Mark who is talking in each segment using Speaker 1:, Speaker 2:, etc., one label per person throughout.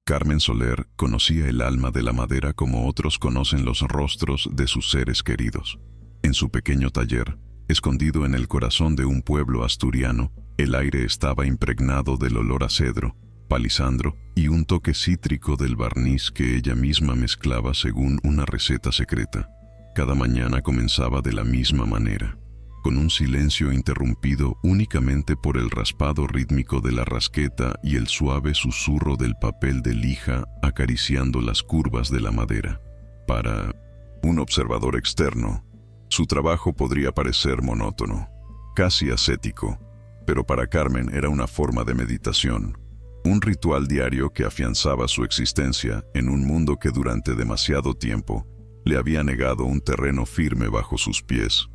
Speaker 1: Carmen Soler conocía el alma de la madera como otros conocen los rostros de sus seres queridos. En su pequeño taller, escondido en el corazón de un pueblo asturiano, el aire estaba impregnado del olor a cedro, palisandro y un toque cítrico del barniz que ella misma mezclaba según una receta secreta. Cada mañana comenzaba de la misma manera, con un silencio interrumpido únicamente por el raspado rítmico de la rasqueta y el suave susurro del papel de lija acariciando las curvas de la madera. Para un observador externo, su trabajo podría parecer monótono, casi ascético, pero para Carmen era una forma de meditación, un ritual diario que afianzaba su existencia en un mundo que durante demasiado tiempo le había negado un terreno firme bajo sus pies.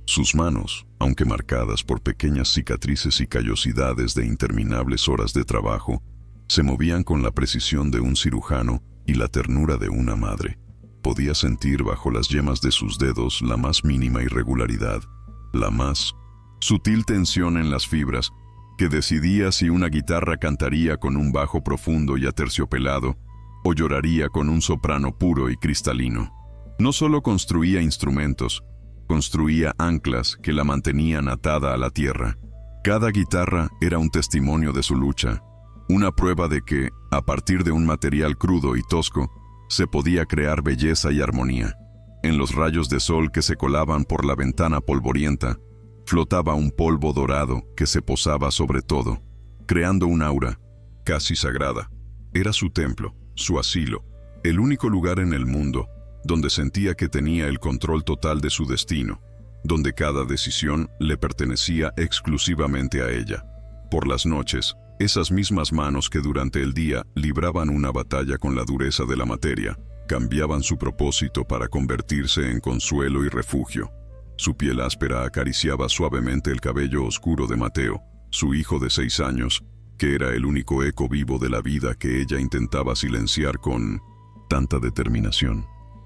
Speaker 1: Sus manos, aunque marcadas por pequeñas cicatrices y callosidades de interminables horas de trabajo, se movían con la precisión de un cirujano y la ternura de una madre. Podía sentir bajo las yemas de sus dedos la más mínima irregularidad, la más sutil tensión en las fibras, que decidía si una guitarra cantaría con un bajo profundo y aterciopelado, o lloraría con un soprano puro y cristalino. No solo construía instrumentos, construía anclas que la mantenían atada a la tierra. Cada guitarra era un testimonio de su lucha, una prueba de que, a partir de un material crudo y tosco, se podía crear belleza y armonía. En los rayos de sol que se colaban por la ventana polvorienta, flotaba un polvo dorado que se posaba sobre todo, creando un aura casi sagrada. Era su templo, su asilo, el único lugar en el mundo donde sentía que tenía el control total de su destino, donde cada decisión le pertenecía exclusivamente a ella. Por las noches, esas mismas manos que durante el día libraban una batalla con la dureza de la materia, cambiaban su propósito para convertirse en consuelo y refugio. Su piel áspera acariciaba suavemente el cabello oscuro de Mateo, su hijo de 6 años, que era el único eco vivo de la vida que ella intentaba silenciar con tanta determinación.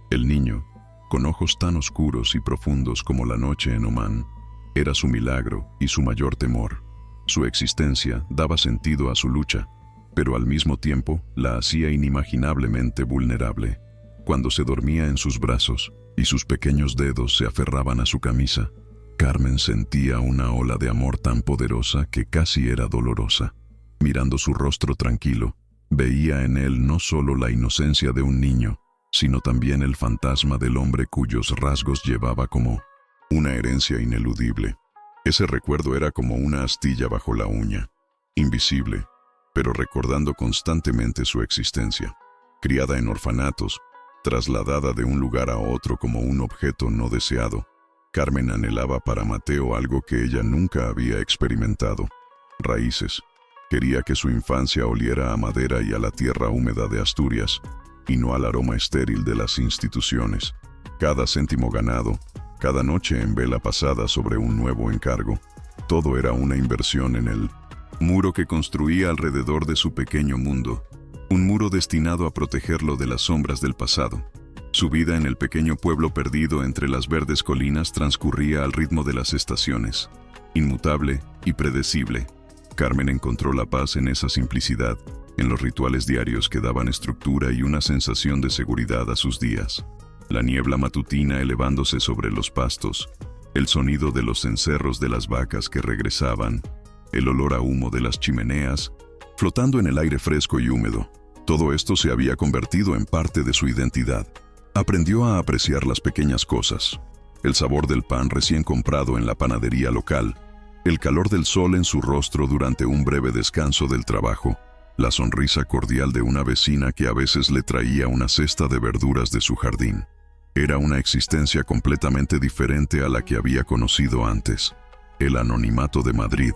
Speaker 1: El niño, con ojos tan oscuros y profundos como la noche en Omán, era su milagro y su mayor temor. Su existencia daba sentido a su lucha, pero al mismo tiempo la hacía inimaginablemente vulnerable. Cuando se dormía en sus brazos y sus pequeños dedos se aferraban a su camisa, Carmen sentía una ola de amor tan poderosa que casi era dolorosa. Mirando su rostro tranquilo, veía en él no solo la inocencia de un niño, sino también el fantasma del hombre cuyos rasgos llevaba como una herencia ineludible. Ese recuerdo era como una astilla bajo la uña, invisible, pero recordando constantemente su existencia. Criada en orfanatos, trasladada de un lugar a otro como un objeto no deseado, Carmen anhelaba para Mateo algo que ella nunca había experimentado: raíces. Quería que su infancia oliera a madera y a la tierra húmeda de Asturias, y no al aroma estéril de las instituciones. Cada céntimo ganado, cada noche en vela pasada sobre un nuevo encargo, todo era una inversión en el muro que construía alrededor de su pequeño mundo, un muro destinado a protegerlo de las sombras del pasado. Su vida en el pequeño pueblo perdido entre las verdes colinas transcurría al ritmo de las estaciones, inmutable y predecible. Carmen encontró la paz en esa simplicidad, en los rituales diarios que daban estructura y una sensación de seguridad a sus días. La niebla matutina elevándose sobre los pastos, el sonido de los cencerros de las vacas que regresaban, el olor a humo de las chimeneas, flotando en el aire fresco y húmedo. Todo esto se había convertido en parte de su identidad. Aprendió a apreciar las pequeñas cosas: el sabor del pan recién comprado en la panadería local, el calor del sol en su rostro durante un breve descanso del trabajo, la sonrisa cordial de una vecina que a veces le traía una cesta de verduras de su jardín. Era una existencia completamente diferente a la que había conocido antes. El anonimato de Madrid,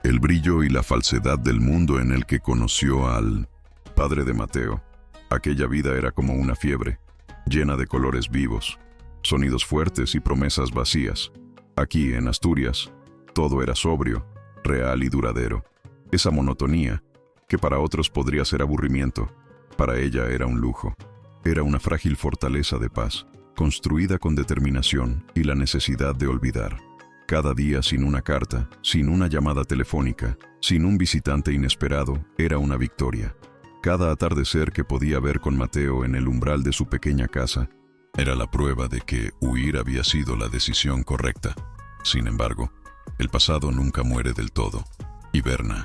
Speaker 1: el brillo y la falsedad del mundo en el que conoció al padre de Mateo. Aquella vida era como una fiebre, llena de colores vivos, sonidos fuertes y promesas vacías. Aquí, en Asturias, todo era sobrio, real y duradero. Esa monotonía, que para otros podría ser aburrimiento, para ella era un lujo. Era una frágil fortaleza de paz, construida con determinación y la necesidad de olvidar. Cada día sin una carta, sin una llamada telefónica, sin un visitante inesperado, era una victoria. Cada atardecer que podía ver con Mateo en el umbral de su pequeña casa era la prueba de que huir había sido la decisión correcta. Sin embargo, el pasado nunca muere del todo. Hiberna,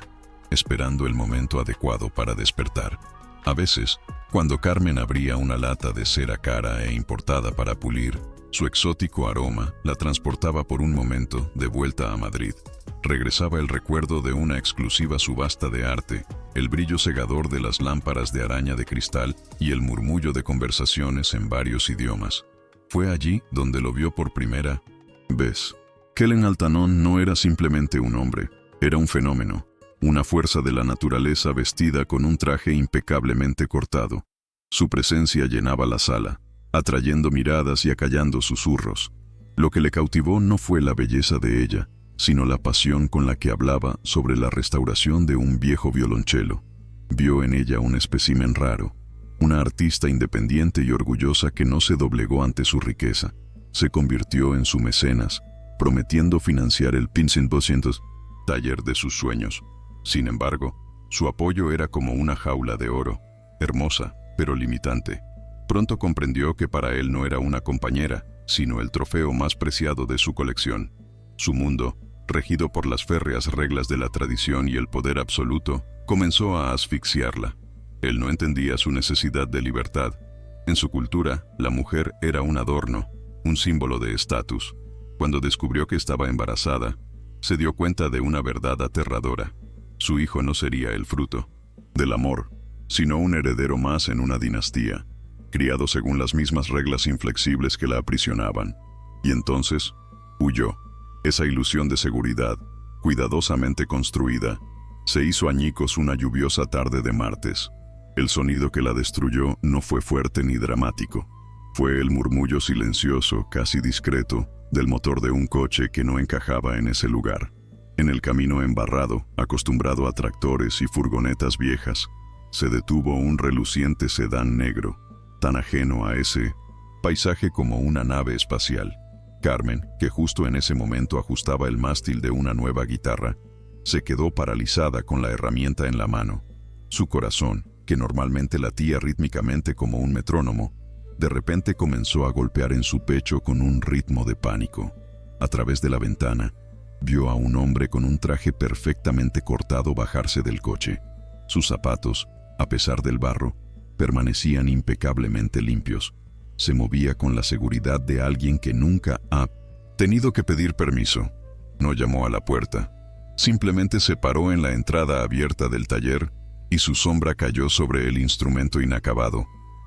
Speaker 1: esperando el momento adecuado para despertar. A veces, cuando Carmen abría una lata de cera cara e importada para pulir, su exótico aroma la transportaba por un momento de vuelta a Madrid. Regresaba el recuerdo de una exclusiva subasta de arte, el brillo cegador de las lámparas de araña de cristal y el murmullo de conversaciones en varios idiomas. Fue allí donde lo vio por primera vez. Kellen Altanón no era simplemente un hombre, era un fenómeno, una fuerza de la naturaleza vestida con un traje impecablemente cortado. Su presencia llenaba la sala, atrayendo miradas y acallando susurros. Lo que le cautivó no fue la belleza de ella, sino la pasión con la que hablaba sobre la restauración de un viejo violonchelo. Vio en ella un espécimen raro, una artista independiente y orgullosa que no se doblegó ante su riqueza. Se convirtió en su mecenas, prometiendo financiar el Pinsen-200 taller de sus sueños. Sin embargo, su apoyo era como una jaula de oro, hermosa, pero limitante. Pronto comprendió que para él no era una compañera, sino el trofeo más preciado de su colección. Su mundo, regido por las férreas reglas de la tradición y el poder absoluto, comenzó a asfixiarla. Él no entendía su necesidad de libertad. En su cultura, la mujer era un adorno, un símbolo de estatus. Cuando descubrió que estaba embarazada, se dio cuenta de una verdad aterradora. Su hijo no sería el fruto del amor, sino un heredero más en una dinastía, criado según las mismas reglas inflexibles que la aprisionaban. Y entonces, huyó. Esa ilusión de seguridad, cuidadosamente construida, se hizo añicos una lluviosa tarde de martes. El sonido que la destruyó no fue fuerte ni dramático. Fue el murmullo silencioso, casi discreto, del motor de un coche que no encajaba en ese lugar. En el camino embarrado, acostumbrado a tractores y furgonetas viejas, se detuvo un reluciente sedán negro, tan ajeno a ese paisaje como una nave espacial. Carmen, que justo en ese momento ajustaba el mástil de una nueva guitarra, se quedó paralizada con la herramienta en la mano. Su corazón, que normalmente latía rítmicamente como un metrónomo, de repente comenzó a golpear en su pecho con un ritmo de pánico. A través de la ventana, vio a un hombre con un traje perfectamente cortado bajarse del coche. Sus zapatos, a pesar del barro, permanecían impecablemente limpios. Se movía con la seguridad de alguien que nunca ha tenido que pedir permiso. No llamó a la puerta. Simplemente se paró en la entrada abierta del taller y su sombra cayó sobre el instrumento inacabado,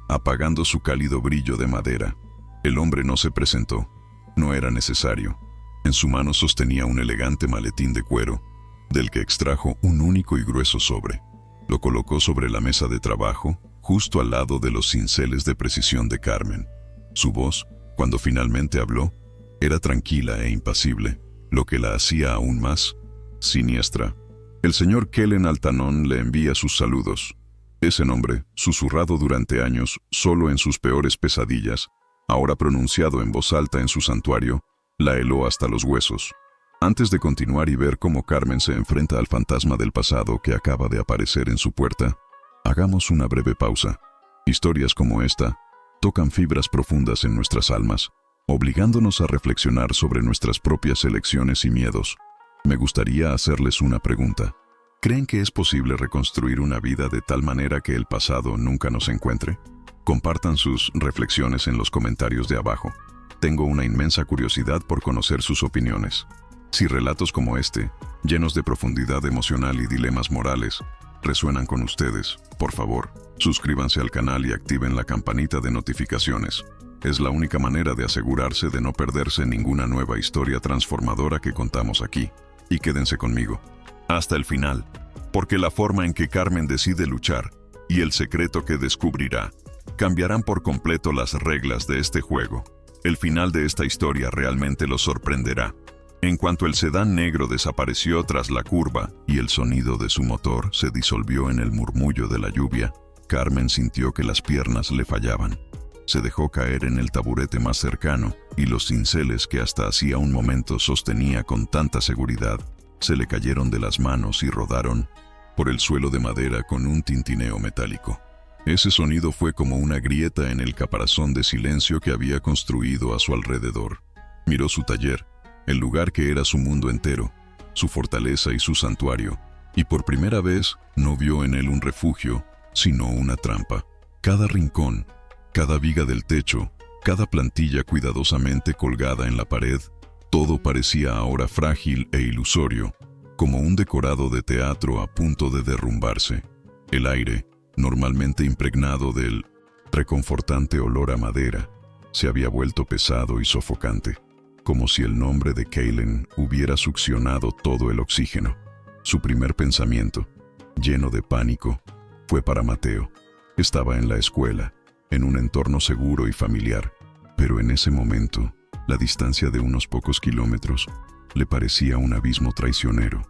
Speaker 1: apagando su cálido brillo de madera. El hombre no se presentó. No era necesario. En su mano sostenía un elegante maletín de cuero, del que extrajo un único y grueso sobre. Lo colocó sobre la mesa de trabajo, justo al lado de los cinceles de precisión de Carmen. Su voz, cuando finalmente habló, era tranquila e impasible, lo que la hacía aún más siniestra. El señor Kellen Altanón le envía sus saludos. Ese nombre, susurrado durante años, solo en sus peores pesadillas, ahora pronunciado en voz alta en su santuario, la heló hasta los huesos. Antes de continuar y ver cómo Carmen se enfrenta al fantasma del pasado que acaba de aparecer en su puerta, hagamos una breve pausa. Historias como esta tocan fibras profundas en nuestras almas, obligándonos a reflexionar sobre nuestras propias elecciones y miedos. Me gustaría hacerles una pregunta. ¿Creen que es posible reconstruir una vida de tal manera que el pasado nunca nos encuentre? Compartan sus reflexiones en los comentarios de abajo. Tengo una inmensa curiosidad por conocer sus opiniones. Si relatos como este, llenos de profundidad emocional y dilemas morales, resuenan con ustedes, por favor, suscríbanse al canal y activen la campanita de notificaciones. Es la única manera de asegurarse de no perderse ninguna nueva historia transformadora que contamos aquí. Y quédense conmigo hasta el final, porque la forma en que Carmen decide luchar y el secreto que descubrirá cambiarán por completo las reglas de este juego. El final de esta historia realmente los sorprenderá. En cuanto el sedán negro desapareció tras la curva y el sonido de su motor se disolvió en el murmullo de la lluvia, Carmen sintió que las piernas le fallaban. Se dejó caer en el taburete más cercano y los cinceles que hasta hacía un momento sostenía con tanta seguridad se le cayeron de las manos y rodaron por el suelo de madera con un tintineo metálico. Ese sonido fue como una grieta en el caparazón de silencio que había construido a su alrededor. Miró su taller, el lugar que era su mundo entero, su fortaleza y su santuario, y por primera vez no vio en él un refugio, sino una trampa. Cada rincón, cada viga del techo, cada plantilla cuidadosamente colgada en la pared, todo parecía ahora frágil e ilusorio, como un decorado de teatro a punto de derrumbarse. El aire, normalmente impregnado del reconfortante olor a madera, se había vuelto pesado y sofocante, como si el nombre de Kaylen hubiera succionado todo el oxígeno. Su primer pensamiento, lleno de pánico, fue para Mateo. Estaba en la escuela, en un entorno seguro y familiar, pero en ese momento, la distancia de unos pocos kilómetros le parecía un abismo traicionero.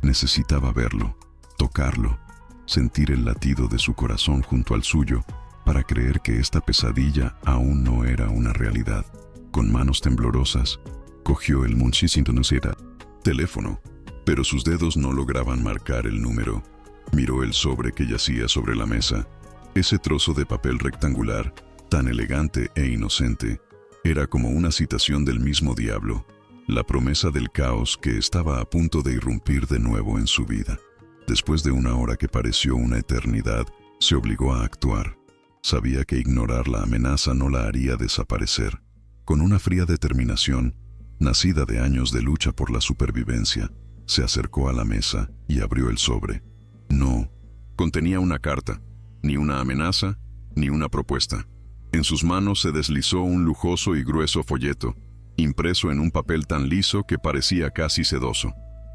Speaker 1: Necesitaba verlo, tocarlo, sentir el latido de su corazón junto al suyo para creer que esta pesadilla aún no era una realidad. Con manos temblorosas, cogió el teléfono, pero sus dedos no lograban marcar el número. Miró el sobre que yacía sobre la mesa. Ese trozo de papel rectangular, tan elegante e inocente, era como una citación del mismo diablo, la promesa del caos que estaba a punto de irrumpir de nuevo en su vida. Después de una hora que pareció una eternidad, se obligó a actuar. Sabía que ignorar la amenaza no la haría desaparecer. Con una fría determinación, nacida de años de lucha por la supervivencia, se acercó a la mesa y abrió el sobre. No, contenía una carta, ni una amenaza, ni una propuesta. En sus manos se deslizó un lujoso y grueso folleto, impreso en un papel tan liso que parecía casi sedoso.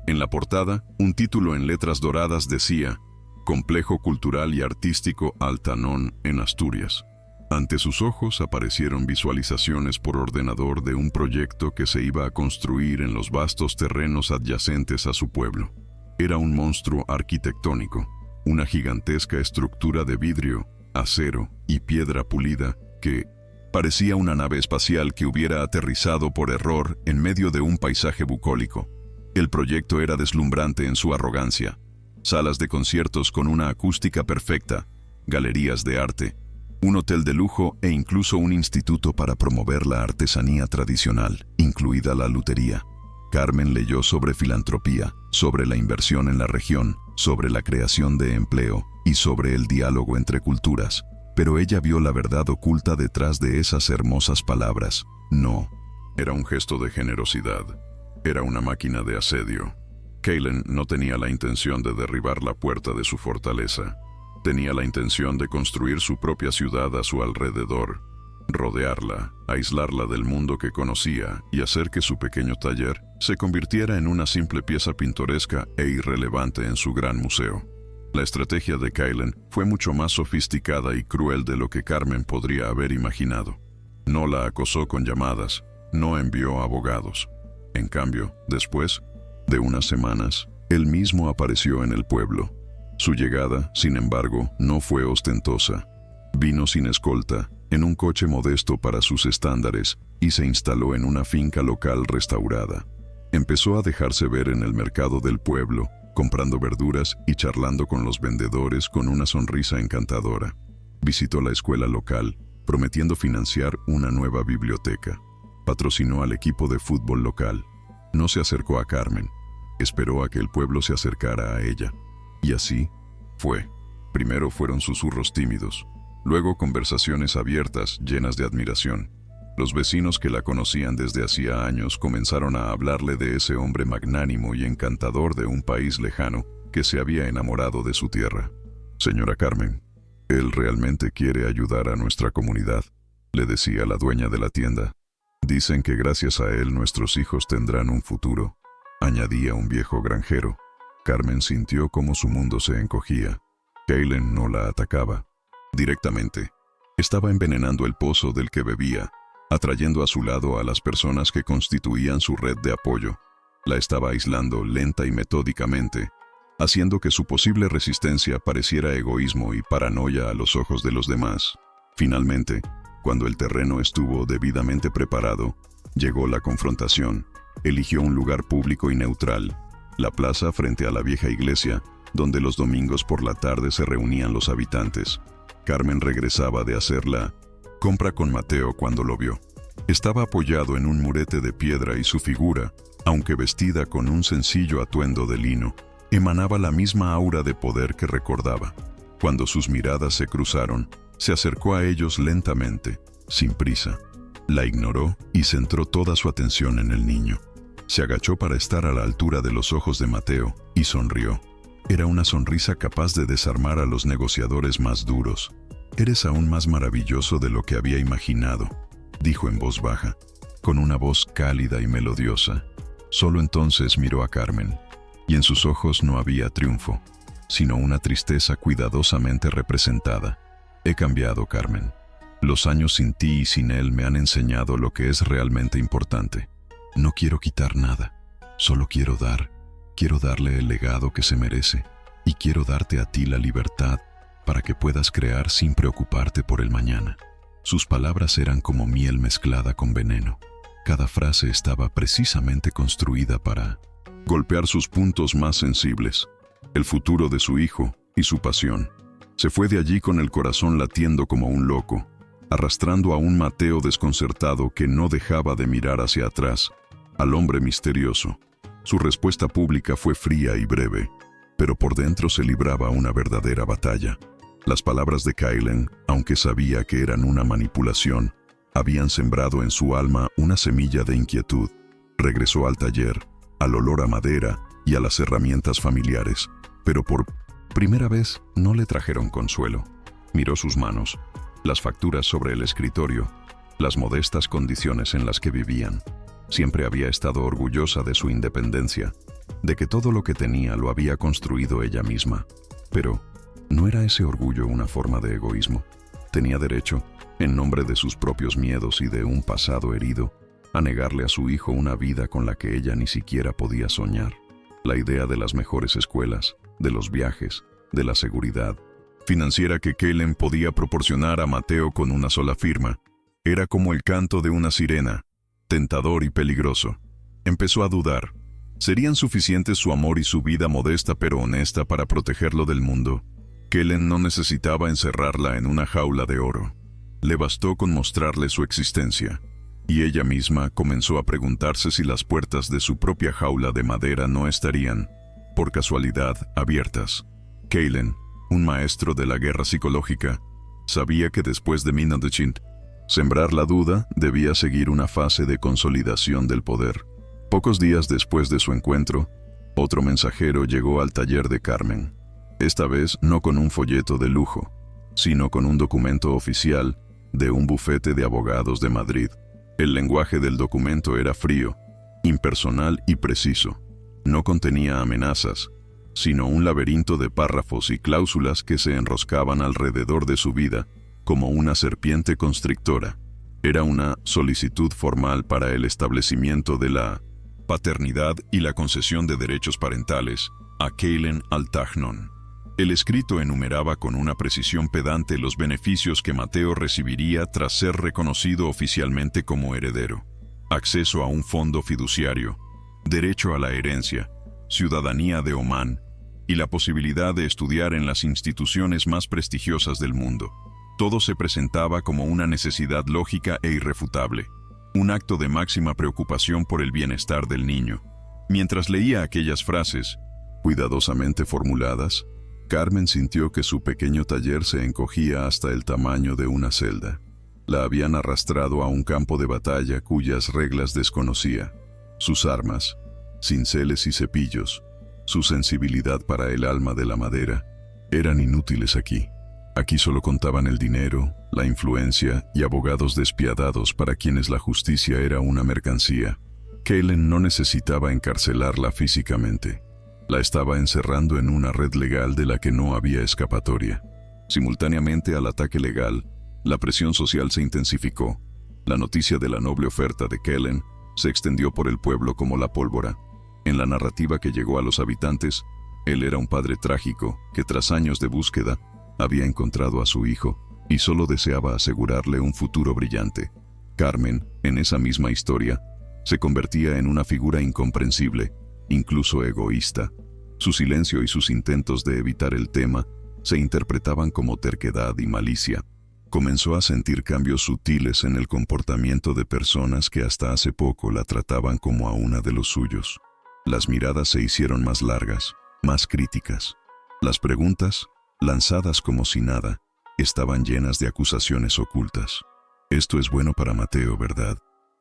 Speaker 1: En la portada, un título en letras doradas decía: Complejo Cultural y Artístico Altanón en Asturias. Ante sus ojos aparecieron visualizaciones por ordenador de un proyecto que se iba a construir en los vastos terrenos adyacentes a su pueblo. Era un monstruo arquitectónico, una gigantesca estructura de vidrio, acero y piedra pulida que parecía una nave espacial que hubiera aterrizado por error en medio de un paisaje bucólico. El proyecto era deslumbrante en su arrogancia. Salas de conciertos con una acústica perfecta, galerías de arte, un hotel de lujo e incluso un instituto para promover la artesanía tradicional, incluida la lutería. Carmen leyó sobre filantropía, sobre la inversión en la región, sobre la creación de empleo y sobre el diálogo entre culturas. Pero ella vio la verdad oculta detrás de esas hermosas palabras. No. Era un gesto de generosidad. Era una máquina de asedio. Kaylen no tenía la intención de derribar la puerta de su fortaleza. Tenía la intención de construir su propia ciudad a su alrededor, rodearla, aislarla del mundo que conocía y hacer que su pequeño taller se convirtiera en una simple pieza pintoresca e irrelevante en su gran museo. La estrategia de Kaylen fue mucho más sofisticada y cruel de lo que Carmen podría haber imaginado. No la acosó con llamadas, no envió abogados. En cambio, después de unas semanas, él mismo apareció en el pueblo. Su llegada, sin embargo, no fue ostentosa. Vino sin escolta, en un coche modesto para sus estándares, y se instaló en una finca local restaurada. Empezó a dejarse ver en el mercado del pueblo, comprando verduras y charlando con los vendedores con una sonrisa encantadora. Visitó la escuela local, prometiendo financiar una nueva biblioteca. Patrocinó al equipo de fútbol local. No se acercó a Carmen. Esperó a que el pueblo se acercara a ella. Y así fue. Primero fueron susurros tímidos, luego conversaciones abiertas llenas de admiración. Los vecinos que la conocían desde hacía años comenzaron a hablarle de ese hombre magnánimo y encantador de un país lejano que se había enamorado de su tierra. Señora Carmen, él realmente quiere ayudar a nuestra comunidad, le decía la dueña de la tienda. Dicen que gracias a él nuestros hijos tendrán un futuro, añadía un viejo granjero. Carmen sintió cómo su mundo se encogía. Kaylen no la atacaba directamente. Estaba envenenando el pozo del que bebía, atrayendo a su lado a las personas que constituían su red de apoyo. La estaba aislando lenta y metódicamente, haciendo que su posible resistencia pareciera egoísmo y paranoia a los ojos de los demás. Finalmente, cuando el terreno estuvo debidamente preparado, llegó la confrontación. Eligió un lugar público y neutral, la plaza frente a la vieja iglesia, donde los domingos por la tarde se reunían los habitantes. Carmen regresaba de hacer la compra con Mateo cuando lo vio. Estaba apoyado en un murete de piedra y su figura, aunque vestida con un sencillo atuendo de lino, emanaba la misma aura de poder que recordaba. Cuando sus miradas se cruzaron, se acercó a ellos lentamente, sin prisa. La ignoró y centró toda su atención en el niño. Se agachó para estar a la altura de los ojos de Mateo y sonrió. Era una sonrisa capaz de desarmar a los negociadores más duros. «Eres aún más maravilloso de lo que había imaginado», dijo en voz baja, con una voz cálida y melodiosa. Solo entonces miró a Carmen, y en sus ojos no había triunfo, sino una tristeza cuidadosamente representada. «He cambiado, Carmen. Los años sin ti y sin él me han enseñado lo que es realmente importante. No quiero quitar nada, solo quiero dar. Quiero darle el legado que se merece, y quiero darte a ti la libertad para que puedas crear sin preocuparte por el mañana». Sus palabras eran como miel mezclada con veneno. Cada frase estaba precisamente construida para golpear sus puntos más sensibles, el futuro de su hijo y su pasión. Se fue de allí con el corazón latiendo como un loco, arrastrando a un Mateo desconcertado que no dejaba de mirar hacia atrás, al hombre misterioso. Su respuesta pública fue fría y breve, pero por dentro se libraba una verdadera batalla. Las palabras de Kaylen, aunque sabía que eran una manipulación, habían sembrado en su alma una semilla de inquietud. Regresó al taller, al olor a madera y a las herramientas familiares, pero por primera vez no le trajeron consuelo. Miró sus manos, las facturas sobre el escritorio, las modestas condiciones en las que vivían. Siempre había estado orgullosa de su independencia, de que todo lo que tenía lo había construido ella misma. Pero ¿no era ese orgullo una forma de egoísmo? Tenía derecho, en nombre de sus propios miedos y de un pasado herido, a negarle a su hijo una vida con la que ella ni siquiera podía soñar. La idea de las mejores escuelas, de los viajes, de la seguridad financiera que Kaylen podía proporcionar a Mateo con una sola firma, era como el canto de una sirena, tentador y peligroso. Empezó a dudar. ¿Serían suficientes su amor y su vida modesta pero honesta para protegerlo del mundo? Kaylen no necesitaba encerrarla en una jaula de oro. Le bastó con mostrarle su existencia, y ella misma comenzó a preguntarse si las puertas de su propia jaula de madera no estarían, por casualidad, abiertas. Kaylen, un maestro de la guerra psicológica, sabía que después de Minandechint, sembrar la duda debía seguir una fase de consolidación del poder. Pocos días después de su encuentro, otro mensajero llegó al taller de Carmen. Esta vez no con un folleto de lujo, sino con un documento oficial de un bufete de abogados de Madrid. El lenguaje del documento era frío, impersonal y preciso. No contenía amenazas, sino un laberinto de párrafos y cláusulas que se enroscaban alrededor de su vida como una serpiente constrictora. Era una solicitud formal para el establecimiento de la paternidad y la concesión de derechos parentales a Kaylen Altagnon. El escrito enumeraba con una precisión pedante los beneficios que Mateo recibiría tras ser reconocido oficialmente como heredero: acceso a un fondo fiduciario, derecho a la herencia, ciudadanía de Omán y la posibilidad de estudiar en las instituciones más prestigiosas del mundo. Todo se presentaba como una necesidad lógica e irrefutable, un acto de máxima preocupación por el bienestar del niño. Mientras leía aquellas frases, cuidadosamente formuladas, Carmen sintió que su pequeño taller se encogía hasta el tamaño de una celda. La habían arrastrado a un campo de batalla cuyas reglas desconocía. Sus armas, cinceles y cepillos, su sensibilidad para el alma de la madera, eran inútiles aquí. Aquí solo contaban el dinero, la influencia y abogados despiadados para quienes la justicia era una mercancía. Kaylen no necesitaba encarcelarla físicamente. La estaba encerrando en una red legal de la que no había escapatoria. Simultáneamente al ataque legal, la presión social se intensificó. La noticia de la noble oferta de Kaylen se extendió por el pueblo como la pólvora. En la narrativa que llegó a los habitantes, él era un padre trágico que tras años de búsqueda había encontrado a su hijo y solo deseaba asegurarle un futuro brillante. Carmen, en esa misma historia, se convertía en una figura incomprensible, incluso egoísta. Su silencio y sus intentos de evitar el tema se interpretaban como terquedad y malicia. Comenzó a sentir cambios sutiles en el comportamiento de personas que hasta hace poco la trataban como a una de los suyos. Las miradas se hicieron más largas, más críticas. Las preguntas, lanzadas como si nada, estaban llenas de acusaciones ocultas. «Esto es bueno para Mateo, ¿verdad?»,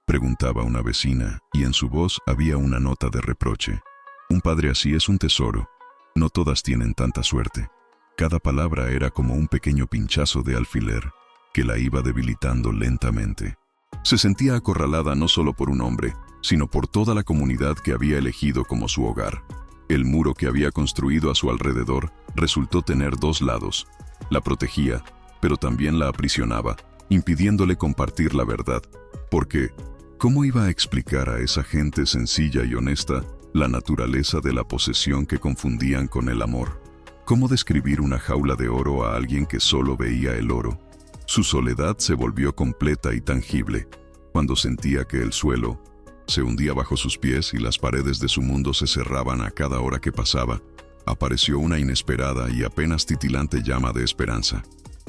Speaker 1: preguntaba una vecina, y en su voz había una nota de reproche. «Un padre así es un tesoro. No todas tienen tanta suerte». Cada palabra era como un pequeño pinchazo de alfiler que la iba debilitando lentamente. Se sentía acorralada no solo por un hombre, sino por toda la comunidad que había elegido como su hogar. El muro que había construido a su alrededor resultó tener dos lados. La protegía, pero también la aprisionaba, impidiéndole compartir la verdad. Porque, ¿cómo iba a explicar a esa gente sencilla y honesta la naturaleza de la posesión que confundían con el amor? ¿Cómo describir una jaula de oro a alguien que solo veía el oro? Su soledad se volvió completa y tangible, cuando sentía que el suelo se hundía bajo sus pies y las paredes de su mundo se cerraban a cada hora que pasaba. Apareció una inesperada y apenas titilante llama de esperanza.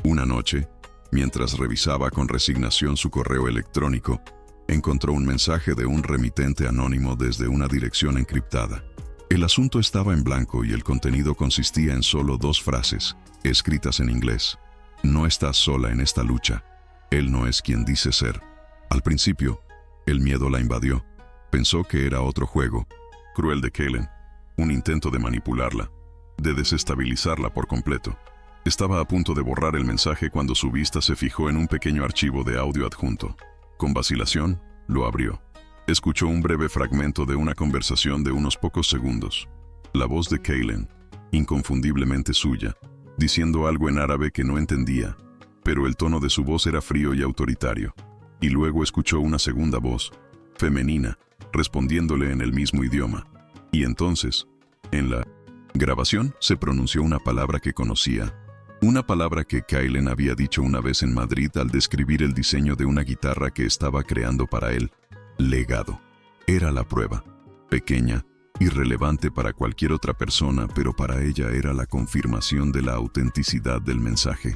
Speaker 1: Una noche, mientras revisaba con resignación su correo electrónico, encontró un mensaje de un remitente anónimo desde una dirección encriptada. El asunto estaba en blanco y el contenido consistía en solo 2 frases, escritas en inglés. «No estás sola en esta lucha. Él no es quien dice ser». Al principio, el miedo la invadió. Pensó que era otro juego, cruel de Kaylen, un intento de manipularla, de desestabilizarla por completo. Estaba a punto de borrar el mensaje cuando su vista se fijó en un pequeño archivo de audio adjunto. Con vacilación, lo abrió. Escuchó un breve fragmento de una conversación de unos pocos segundos. La voz de Kaylen, inconfundiblemente suya, diciendo algo en árabe que no entendía, pero el tono de su voz era frío y autoritario. Y luego escuchó una segunda voz, femenina, respondiéndole en el mismo idioma. Y entonces, en la grabación, se pronunció una palabra que conocía. Una palabra que Kaylen había dicho una vez en Madrid al describir el diseño de una guitarra que estaba creando para él. Legado. Era la prueba. Pequeña, irrelevante para cualquier otra persona, pero para ella era la confirmación de la autenticidad del mensaje.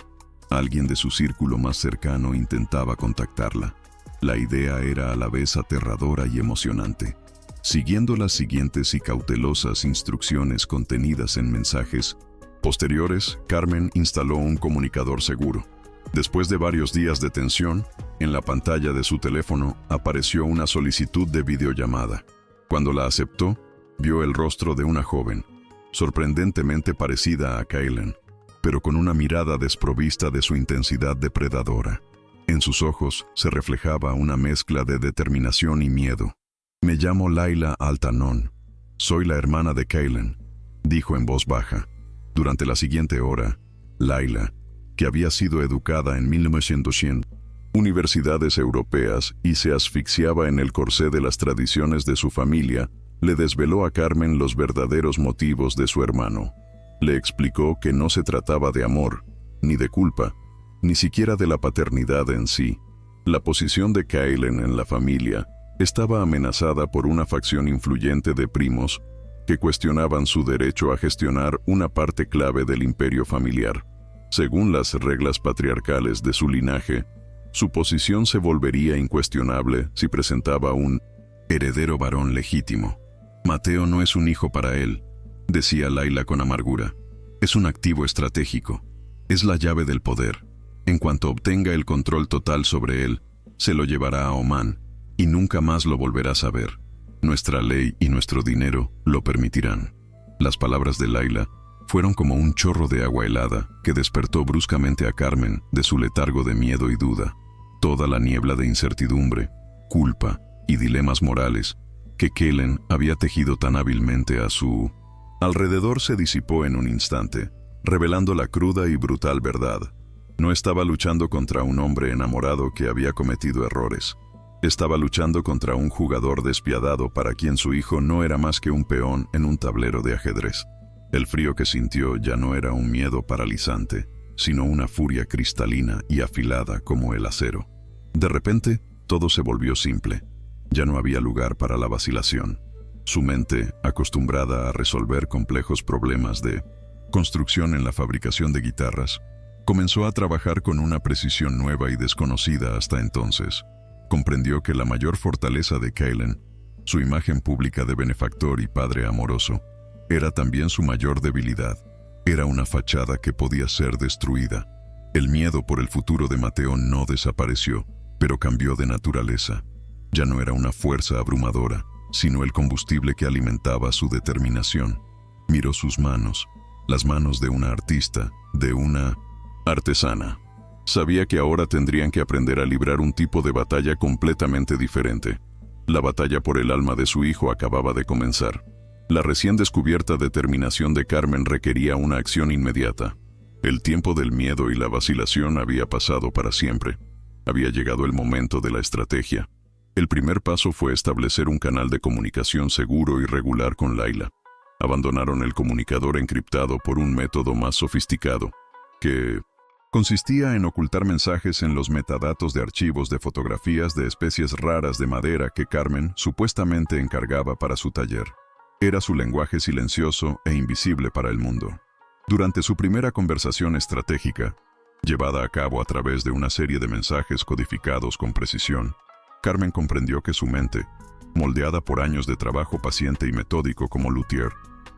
Speaker 1: Alguien de su círculo más cercano intentaba contactarla. La idea era a la vez aterradora y emocionante. Siguiendo las siguientes y cautelosas instrucciones contenidas en mensajes posteriores, Carmen instaló un comunicador seguro. Después de varios días de tensión, en la pantalla de su teléfono apareció una solicitud de videollamada. Cuando la aceptó, vio el rostro de una joven, sorprendentemente parecida a Kaylen, pero con una mirada desprovista de su intensidad depredadora. En sus ojos se reflejaba una mezcla de determinación y miedo. «Me llamo Laila Altanón. Soy la hermana de Kaylen», dijo en voz baja. Durante la siguiente hora, Laila, que había sido educada en 1900 universidades europeas y se asfixiaba en el corsé de las tradiciones de su familia, le desveló a Carmen los verdaderos motivos de su hermano. Le explicó que no se trataba de amor, ni de culpa, ni siquiera de la paternidad en sí. La posición de Kaylen en la familia estaba amenazada por una facción influyente de primos que cuestionaban su derecho a gestionar una parte clave del imperio familiar. Según las reglas patriarcales de su linaje, su posición se volvería incuestionable si presentaba un heredero varón legítimo. «Mateo no es un hijo para él», decía Laila con amargura. «Es un activo estratégico. Es la llave del poder. En cuanto obtenga el control total sobre él, se lo llevará a Omán y nunca más lo volverás a ver. Nuestra ley y nuestro dinero lo permitirán». Las palabras de Laila fueron como un chorro de agua helada que despertó bruscamente a Carmen de su letargo de miedo y duda. Toda la niebla de incertidumbre, culpa y dilemas morales que Kaylen había tejido tan hábilmente a su alrededor se disipó en un instante, revelando la cruda y brutal verdad. No estaba luchando contra un hombre enamorado que había cometido errores. Estaba luchando contra un jugador despiadado para quien su hijo no era más que un peón en un tablero de ajedrez. El frío que sintió ya no era un miedo paralizante, sino una furia cristalina y afilada como el acero. De repente, todo se volvió simple. Ya no había lugar para la vacilación. Su mente, acostumbrada a resolver complejos problemas de construcción en la fabricación de guitarras, comenzó a trabajar con una precisión nueva y desconocida hasta entonces. Comprendió que la mayor fortaleza de Kalen, su imagen pública de benefactor y padre amoroso, era también su mayor debilidad. Era una fachada que podía ser destruida. El miedo por el futuro de Mateo no desapareció, pero cambió de naturaleza. Ya no era una fuerza abrumadora, sino el combustible que alimentaba su determinación. Miró sus manos, las manos de una artista, de una artesana. Sabía que ahora tendrían que aprender a librar un tipo de batalla completamente diferente. La batalla por el alma de su hijo acababa de comenzar. La recién descubierta determinación de Carmen requería una acción inmediata. El tiempo del miedo y la vacilación había pasado para siempre. Había llegado el momento de la estrategia. El primer paso fue establecer un canal de comunicación seguro y regular con Layla. Abandonaron el comunicador encriptado por un método más sofisticado, que consistía en ocultar mensajes en los metadatos de archivos de fotografías de especies raras de madera que Carmen supuestamente encargaba para su taller. Era su lenguaje silencioso e invisible para el mundo. Durante su primera conversación estratégica, llevada a cabo a través de una serie de mensajes codificados con precisión, Carmen comprendió que su mente, moldeada por años de trabajo paciente y metódico como luthier,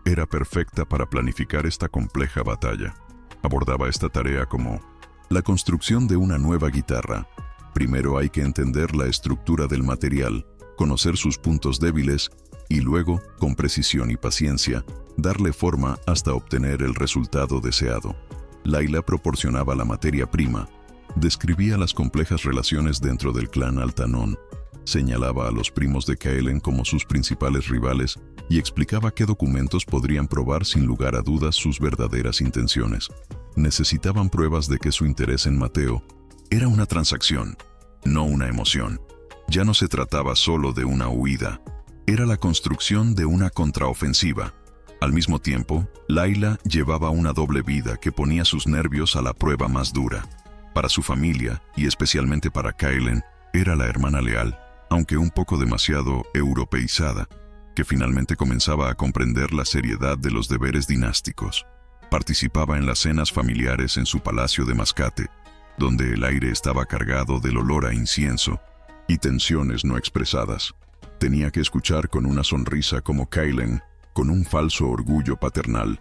Speaker 1: era perfecta para planificar esta compleja batalla. Abordaba esta tarea como la construcción de una nueva guitarra. Primero hay que entender la estructura del material, conocer sus puntos débiles y luego, con precisión y paciencia, darle forma hasta obtener el resultado deseado. Layla proporcionaba la materia prima, describía las complejas relaciones dentro del clan Altanón, señalaba a los primos de Kaelen como sus principales rivales y explicaba qué documentos podrían probar sin lugar a dudas sus verdaderas intenciones. Necesitaban pruebas de que su interés en Mateo era una transacción, no una emoción. Ya no se trataba solo de una huida, era la construcción de una contraofensiva. Al mismo tiempo, Layla llevaba una doble vida que ponía sus nervios a la prueba más dura. Para su familia, y especialmente para Kaelen, era la hermana leal, aunque un poco demasiado europeizada, que finalmente comenzaba a comprender la seriedad de los deberes dinásticos. Participaba en las cenas familiares en su palacio de Mascate, donde el aire estaba cargado del olor a incienso y tensiones no expresadas. Tenía que escuchar con una sonrisa como Kaelen, con un falso orgullo paternal,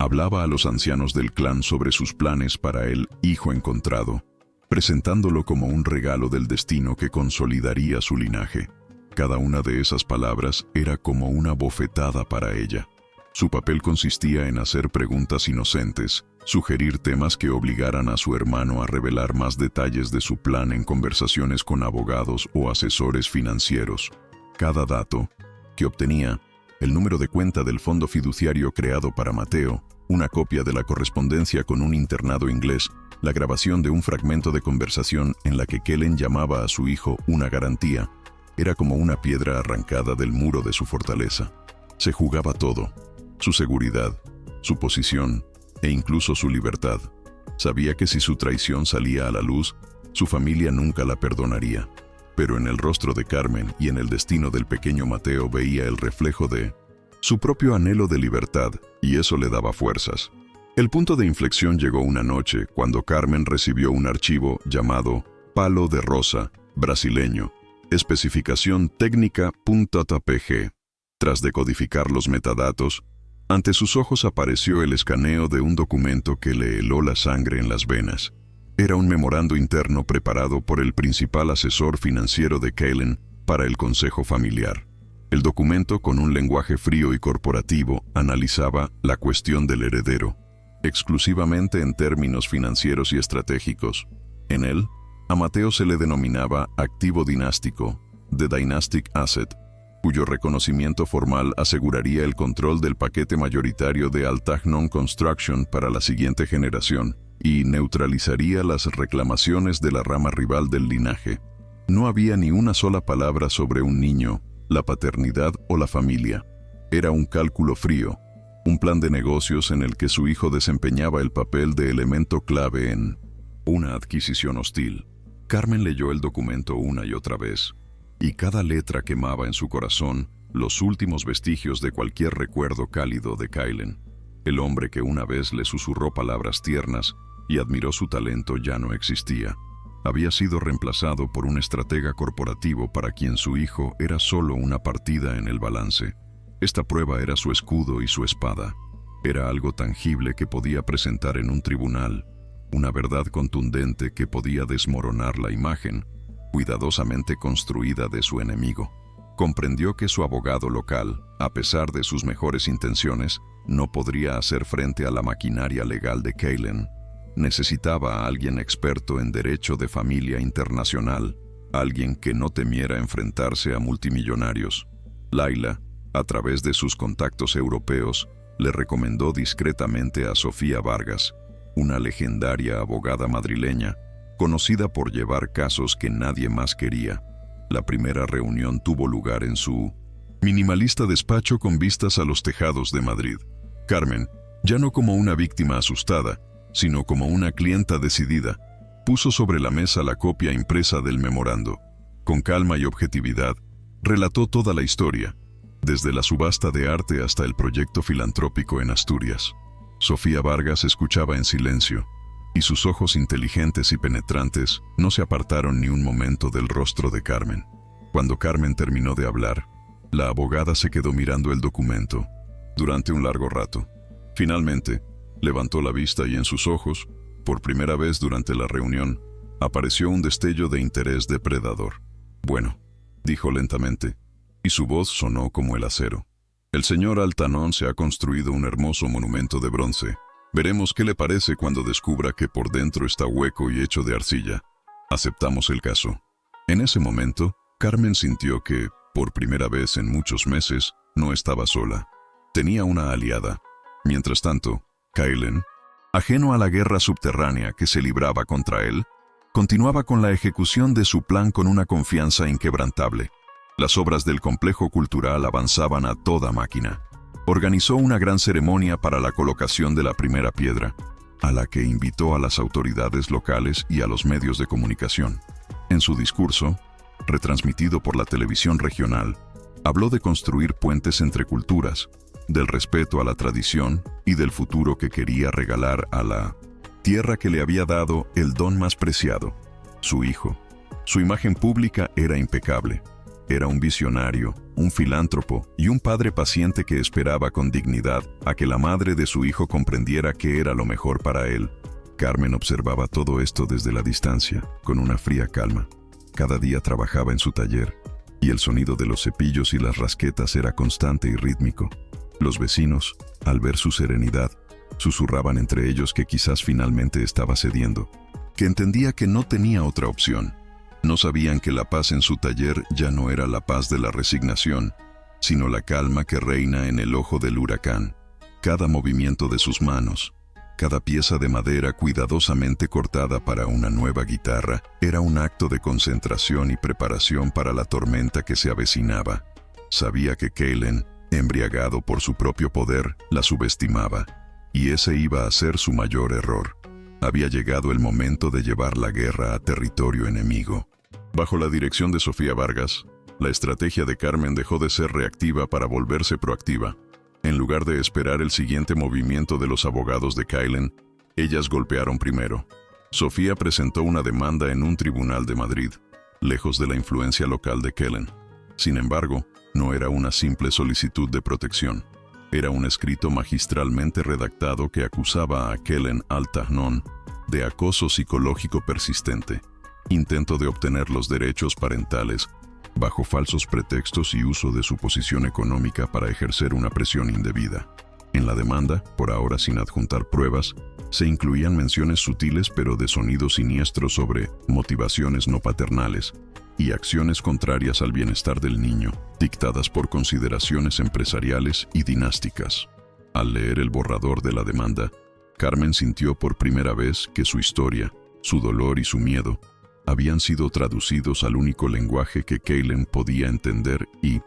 Speaker 1: hablaba a los ancianos del clan sobre sus planes para el hijo encontrado, presentándolo como un regalo del destino que consolidaría su linaje. Cada una de esas palabras era como una bofetada para ella. Su papel consistía en hacer preguntas inocentes, sugerir temas que obligaran a su hermano a revelar más detalles de su plan en conversaciones con abogados o asesores financieros. Cada dato que obtenía, el número de cuenta del fondo fiduciario creado para Mateo, una copia de la correspondencia con un internado inglés, la grabación de un fragmento de conversación en la que Kellen llamaba a su hijo una garantía, era como una piedra arrancada del muro de su fortaleza. Se jugaba todo, su seguridad, su posición e incluso su libertad. Sabía que si su traición salía a la luz, su familia nunca la perdonaría. Pero en el rostro de Carmen y en el destino del pequeño Mateo veía el reflejo de su propio anhelo de libertad, y eso le daba fuerzas. El punto de inflexión llegó una noche cuando Carmen recibió un archivo llamado Palo de Rosa, brasileño, especificación técnica.tpg. Tras decodificar los metadatos, ante sus ojos apareció el escaneo de un documento que le heló la sangre en las venas. Era un memorando interno preparado por el principal asesor financiero de Kaelen para el consejo familiar. El documento, con un lenguaje frío y corporativo, analizaba la cuestión del heredero, exclusivamente en términos financieros y estratégicos. En él, a Mateo se le denominaba activo dinástico, The Dynastic Asset, cuyo reconocimiento formal aseguraría el control del paquete mayoritario de Altagnon Construction para la siguiente generación y neutralizaría las reclamaciones de la rama rival del linaje. No había ni una sola palabra sobre un niño, la paternidad o la familia. Era un cálculo frío, un plan de negocios en el que su hijo desempeñaba el papel de elemento clave en una adquisición hostil. Carmen leyó el documento una y otra vez, y cada letra quemaba en su corazón los últimos vestigios de cualquier recuerdo cálido de Kaylen. El hombre que una vez le susurró palabras tiernas y admiró su talento ya no existía. Había sido reemplazado por un estratega corporativo para quien su hijo era solo una partida en el balance. Esta prueba era su escudo y su espada. Era algo tangible que podía presentar en un tribunal, una verdad contundente que podía desmoronar la imagen, cuidadosamente construida de su enemigo. Comprendió que su abogado local, a pesar de sus mejores intenciones, no podría hacer frente a la maquinaria legal de Kaylen. Necesitaba a alguien experto en derecho de familia internacional, alguien que no temiera enfrentarse a multimillonarios. Laila, a través de sus contactos europeos, le recomendó discretamente a Sofía Vargas, una legendaria abogada madrileña, conocida por llevar casos que nadie más quería. La primera reunión tuvo lugar en su minimalista despacho con vistas a los tejados de Madrid. Carmen, ya no como una víctima asustada, sino como una clienta decidida, puso sobre la mesa la copia impresa del memorando. Con calma y objetividad, relató toda la historia, desde la subasta de arte hasta el proyecto filantrópico en Asturias. Sofía Vargas escuchaba en silencio, y sus ojos inteligentes y penetrantes no se apartaron ni un momento del rostro de Carmen. Cuando Carmen terminó de hablar, la abogada se quedó mirando el documento durante un largo rato. Finalmente, levantó la vista y en sus ojos, por primera vez durante la reunión, apareció un destello de interés depredador. «Bueno», dijo lentamente, y su voz sonó como el acero. «El señor Altanón se ha construido un hermoso monumento de bronce. Veremos qué le parece cuando descubra que por dentro está hueco y hecho de arcilla. Aceptamos el caso». En ese momento, Carmen sintió que, por primera vez en muchos meses, no estaba sola. Tenía una aliada. Mientras tanto, Kaylen, ajeno a la guerra subterránea que se libraba contra él, continuaba con la ejecución de su plan con una confianza inquebrantable. Las obras del complejo cultural avanzaban a toda máquina. Organizó una gran ceremonia para la colocación de la primera piedra, a la que invitó a las autoridades locales y a los medios de comunicación. En su discurso, retransmitido por la televisión regional, habló de construir puentes entre culturas, del respeto a la tradición y del futuro que quería regalar a la tierra que le había dado el don más preciado, su hijo. Su imagen pública era impecable. Era un visionario, un filántropo y un padre paciente que esperaba con dignidad a que la madre de su hijo comprendiera qué era lo mejor para él. Carmen observaba todo esto desde la distancia, con una fría calma. Cada día trabajaba en su taller, y el sonido de los cepillos y las rasquetas era constante y rítmico. Los vecinos, al ver su serenidad, susurraban entre ellos que quizás finalmente estaba cediendo, que entendía que no tenía otra opción. No sabían que la paz en su taller ya no era la paz de la resignación, sino la calma que reina en el ojo del huracán. Cada movimiento de sus manos, cada pieza de madera cuidadosamente cortada para una nueva guitarra, era un acto de concentración y preparación para la tormenta que se avecinaba. Sabía que Kaylen, embriagado por su propio poder, la subestimaba, y ese iba a ser su mayor error. Había llegado el momento de llevar la guerra a territorio enemigo. Bajo la dirección de Sofía Vargas, la estrategia de Carmen dejó de ser reactiva para volverse proactiva. En lugar de esperar el siguiente movimiento de los abogados de Kaylen, ellas golpearon primero. Sofía presentó una demanda en un tribunal de Madrid, lejos de la influencia local de Kaylen. Sin embargo, no era una simple solicitud de protección. Era un escrito magistralmente redactado que acusaba a Kaylen Altanón de acoso psicológico persistente, intento de obtener los derechos parentales bajo falsos pretextos y uso de su posición económica para ejercer una presión indebida. En la demanda, por ahora sin adjuntar pruebas, se incluían menciones sutiles pero de sonido siniestro sobre motivaciones no paternales y acciones contrarias al bienestar del niño, dictadas por consideraciones empresariales y dinásticas. Al leer el borrador de la demanda, Carmen sintió por primera vez que su historia, su dolor y su miedo habían sido traducidos al único lenguaje que Kaylen podía entender y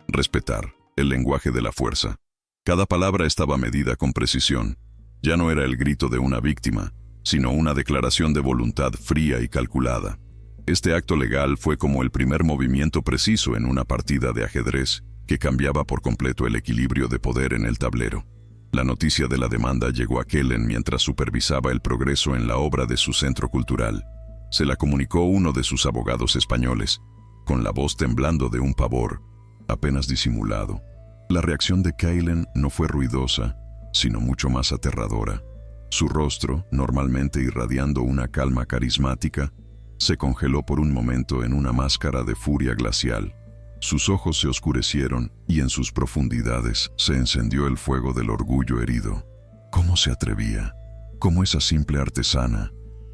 Speaker 1: respetar, el lenguaje de la fuerza. Cada palabra estaba medida con precisión. Ya no era el grito de una víctima, sino una declaración de voluntad fría y calculada. Este acto legal fue como el primer movimiento preciso en una partida de ajedrez que cambiaba por completo el equilibrio de poder en el tablero. La noticia de la demanda llegó a Kellen mientras supervisaba el progreso en la obra de su centro cultural. Se la comunicó uno de sus abogados españoles, con la voz temblando de un pavor, apenas disimulado. La reacción de Kellen no fue ruidosa, sino mucho más aterradora. Su rostro, normalmente irradiando una calma carismática, se congeló por un momento en una máscara de furia glacial. Sus ojos se oscurecieron y en sus profundidades se encendió el fuego del orgullo herido. ¿Cómo se atrevía? ¿Cómo esa simple artesana,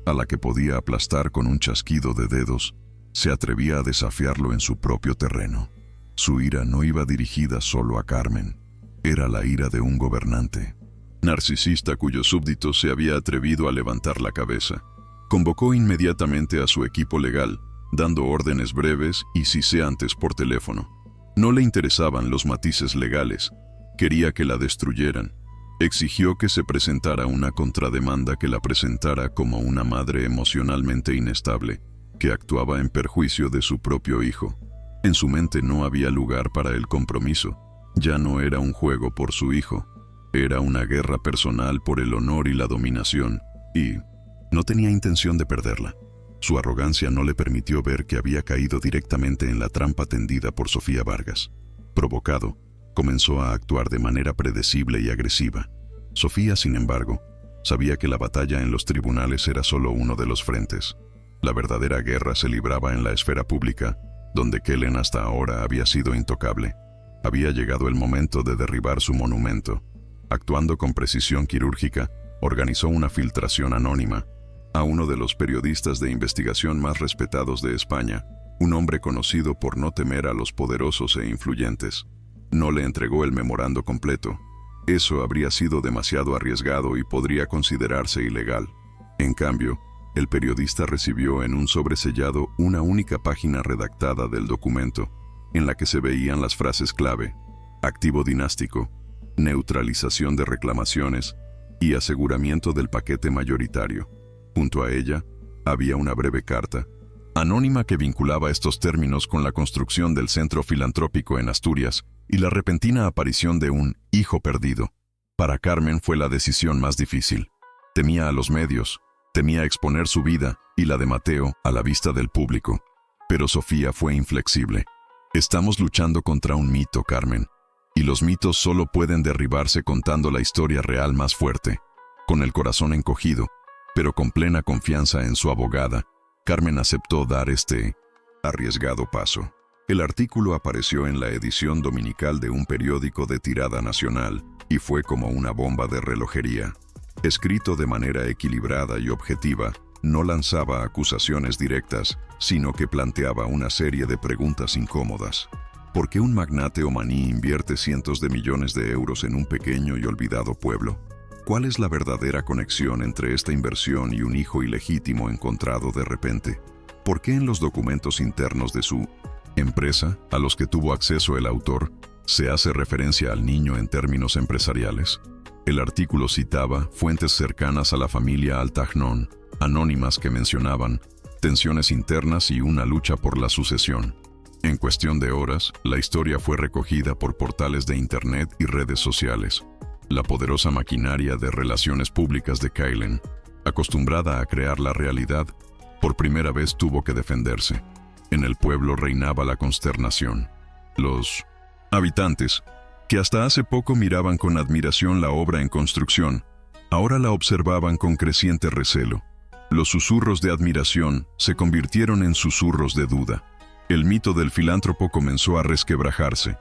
Speaker 1: a la que podía aplastar con un chasquido de dedos, se atrevía a desafiarlo en su propio terreno? Su ira no iba dirigida solo a Carmen. Era la ira de un gobernante narcisista cuyo súbdito se había atrevido a levantar la cabeza. Convocó inmediatamente a su equipo legal, dando órdenes breves y siseantes por teléfono. No le interesaban los matices legales, quería que la destruyeran. Exigió que se presentara una contrademanda que la presentara como una madre emocionalmente inestable, que actuaba en perjuicio de su propio hijo. En su mente no había lugar para el compromiso. Ya no era un juego por su hijo. Era una guerra personal por el honor y la dominación, y no tenía intención de perderla. Su arrogancia no le permitió ver que había caído directamente en la trampa tendida por Sofía Vargas. Provocado, comenzó a actuar de manera predecible y agresiva. Sofía, sin embargo, sabía que la batalla en los tribunales era solo uno de los frentes. La verdadera guerra se libraba en la esfera pública, donde Kellen hasta ahora había sido intocable. Había llegado el momento de derribar su monumento. Actuando con precisión quirúrgica, organizó una filtración anónima a uno de los periodistas de investigación más respetados de España, un hombre conocido por no temer a los poderosos e influyentes. No le entregó el memorando completo. Eso habría sido demasiado arriesgado y podría considerarse ilegal. En cambio, el periodista recibió en un sobresellado una única página redactada del documento, en la que se veían las frases clave: activo dinástico, neutralización de reclamaciones y aseguramiento del paquete mayoritario. Junto a ella, había una breve carta anónima que vinculaba estos términos con la construcción del centro filantrópico en Asturias y la repentina aparición de un hijo perdido. Para Carmen fue la decisión más difícil. Temía a los medios, temía exponer su vida y la de Mateo a la vista del público. Pero Sofía fue inflexible. Estamos luchando contra un mito, Carmen. Y los mitos solo pueden derribarse contando la historia real más fuerte. Con el corazón encogido, pero con plena confianza en su abogada, Carmen aceptó dar este arriesgado paso. El artículo apareció en la edición dominical de un periódico de tirada nacional y fue como una bomba de relojería. Escrito de manera equilibrada y objetiva, no lanzaba acusaciones directas, sino que planteaba una serie de preguntas incómodas. ¿Por qué un magnate omaní invierte cientos de millones de euros en un pequeño y olvidado pueblo? ¿Cuál es la verdadera conexión entre esta inversión y un hijo ilegítimo encontrado de repente? ¿Por qué en los documentos internos de su empresa, a los que tuvo acceso el autor, se hace referencia al niño en términos empresariales? El artículo citaba fuentes cercanas a la familia Altagnón, anónimas que mencionaban tensiones internas y una lucha por la sucesión. En cuestión de horas, la historia fue recogida por portales de internet y redes sociales. La poderosa maquinaria de relaciones públicas de Kellen, acostumbrada a crear la realidad, por primera vez tuvo que defenderse. En el pueblo reinaba la consternación. Los habitantes, que hasta hace poco miraban con admiración la obra en construcción, ahora la observaban con creciente recelo. Los susurros de admiración se convirtieron en susurros de duda. El mito del filántropo comenzó a resquebrajarse.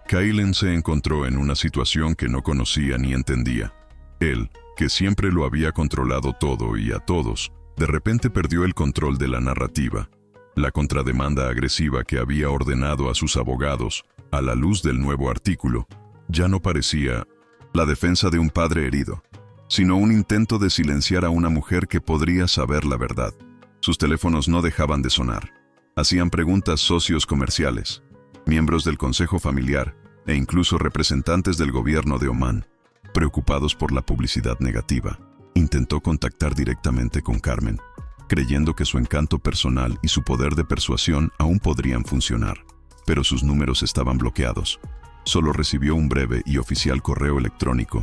Speaker 1: Kellen se encontró en una situación que no conocía ni entendía. Él, que siempre lo había controlado todo y a todos, de repente perdió el control de la narrativa. La contrademanda agresiva que había ordenado a sus abogados, a la luz del nuevo artículo, ya no parecía la defensa de un padre herido, sino un intento de silenciar a una mujer que podría saber la verdad. Sus teléfonos no dejaban de sonar. Hacían preguntas socios comerciales, miembros del consejo familiar e incluso representantes del gobierno de Omán, preocupados por la publicidad negativa. Intentó contactar directamente con Carmen, creyendo que su encanto personal y su poder de persuasión aún podrían funcionar, pero sus números estaban bloqueados. Solo recibió un breve y oficial correo electrónico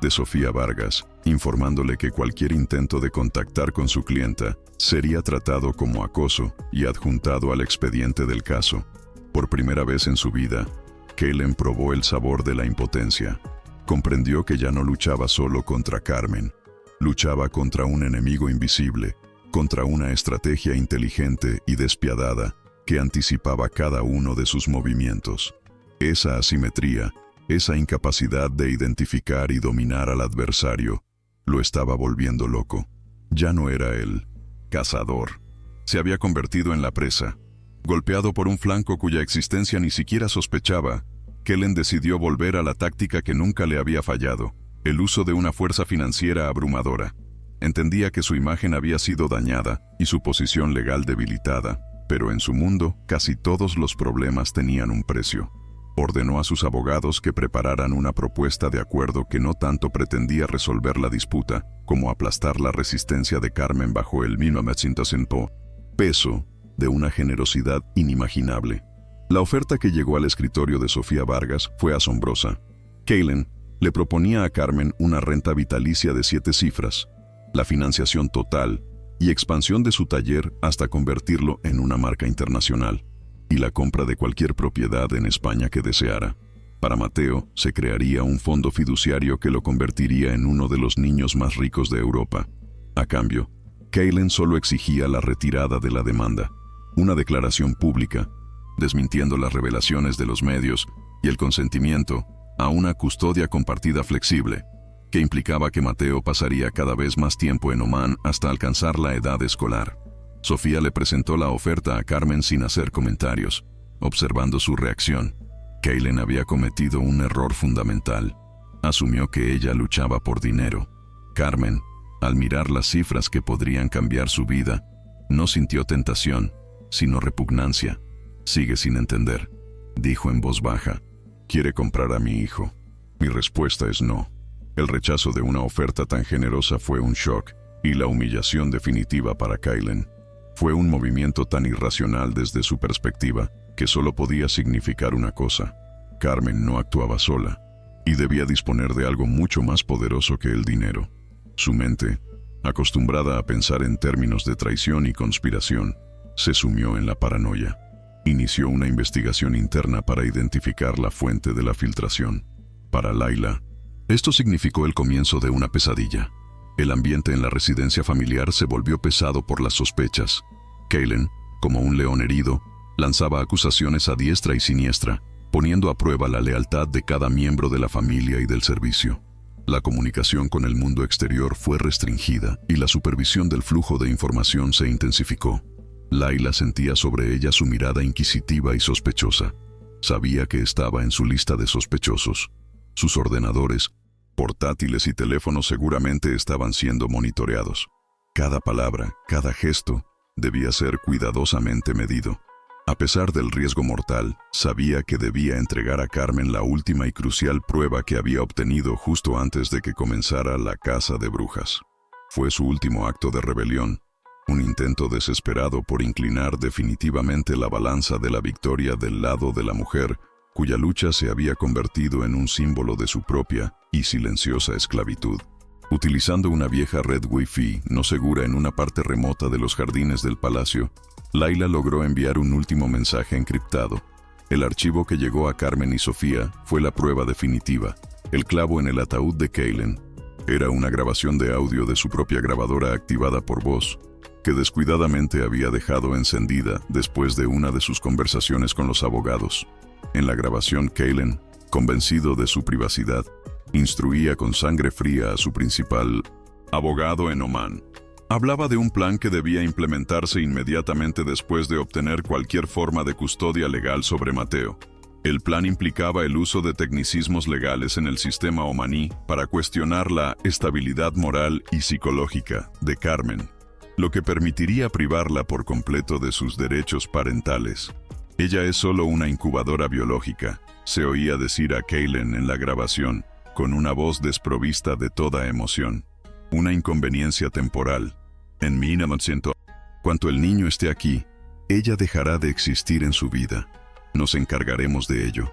Speaker 1: de Sofía Vargas, informándole que cualquier intento de contactar con su clienta sería tratado como acoso y adjuntado al expediente del caso. Por primera vez en su vida, Kaylen probó el sabor de la impotencia. Comprendió que ya no luchaba solo contra Carmen, luchaba contra un enemigo invisible, contra una estrategia inteligente y despiadada que anticipaba cada uno de sus movimientos. Esa asimetría, esa incapacidad de identificar y dominar al adversario, lo estaba volviendo loco. Ya no era el cazador. Se había convertido en la presa. Golpeado por un flanco cuya existencia ni siquiera sospechaba, Kaylen decidió volver a la táctica que nunca le había fallado, el uso de una fuerza financiera abrumadora. Entendía que su imagen había sido dañada y su posición legal debilitada, pero en su mundo casi todos los problemas tenían un precio. Ordenó a sus abogados que prepararan una propuesta de acuerdo que no tanto pretendía resolver la disputa como aplastar la resistencia de Carmen bajo el 1900 peso de una generosidad inimaginable. La oferta que llegó al escritorio de Sofía Vargas fue asombrosa. Kaylen le proponía a Carmen una renta vitalicia de 7 cifras, la financiación total y expansión de su taller hasta convertirlo en una marca internacional, y la compra de cualquier propiedad en España que deseara. Para Mateo, se crearía un fondo fiduciario que lo convertiría en uno de los niños más ricos de Europa. A cambio, Kaylen solo exigía la retirada de la demanda, una declaración pública, desmintiendo las revelaciones de los medios y el consentimiento a una custodia compartida flexible, que implicaba que Mateo pasaría cada vez más tiempo en Omán hasta alcanzar la edad escolar. Sofía le presentó la oferta a Carmen sin hacer comentarios, observando su reacción. Kaylen había cometido un error fundamental. Asumió que ella luchaba por dinero. Carmen, al mirar las cifras que podrían cambiar su vida, no sintió tentación, sino repugnancia. «Sigue sin entender», dijo en voz baja. «¿Quiere comprar a mi hijo?» Mi respuesta es no. El rechazo de una oferta tan generosa fue un shock y la humillación definitiva para Kaylen. Fue un movimiento tan irracional desde su perspectiva que solo podía significar una cosa: Carmen no actuaba sola y debía disponer de algo mucho más poderoso que el dinero. Su mente, acostumbrada a pensar en términos de traición y conspiración, se sumió en la paranoia. Inició una investigación interna para identificar la fuente de la filtración. Para Layla, esto significó el comienzo de una pesadilla. El ambiente en la residencia familiar se volvió pesado por las sospechas. Kaylen, como un león herido, lanzaba acusaciones a diestra y siniestra, poniendo a prueba la lealtad de cada miembro de la familia y del servicio. La comunicación con el mundo exterior fue restringida y la supervisión del flujo de información se intensificó. Layla sentía sobre ella su mirada inquisitiva y sospechosa. Sabía que estaba en su lista de sospechosos. Sus ordenadores, portátiles y teléfonos seguramente estaban siendo monitoreados. Cada palabra, cada gesto, debía ser cuidadosamente medido. A pesar del riesgo mortal, sabía que debía entregar a Carmen la última y crucial prueba que había obtenido justo antes de que comenzara la caza de brujas. Fue su último acto de rebelión, un intento desesperado por inclinar definitivamente la balanza de la victoria del lado de la mujer, cuya lucha se había convertido en un símbolo de su propia y silenciosa esclavitud. Utilizando una vieja red Wi-Fi no segura en una parte remota de los jardines del palacio, Layla logró enviar un último mensaje encriptado. El archivo que llegó a Carmen y Sofía fue la prueba definitiva, el clavo en el ataúd de Kaylen. Era una grabación de audio de su propia grabadora activada por voz, que descuidadamente había dejado encendida después de una de sus conversaciones con los abogados. En la grabación, Kaylen, convencido de su privacidad, instruía con sangre fría a su principal abogado en Omán. Hablaba de un plan que debía implementarse inmediatamente después de obtener cualquier forma de custodia legal sobre Mateo. El plan implicaba el uso de tecnicismos legales en el sistema omaní para cuestionar la estabilidad moral y psicológica de Carmen, lo que permitiría privarla por completo de sus derechos parentales. «Ella es solo una incubadora biológica», se oía decir a Kaylen en la grabación, con una voz desprovista de toda emoción. «Una inconveniencia temporal. En 1900, cuanto el niño esté aquí, ella dejará de existir en su vida. Nos encargaremos de ello».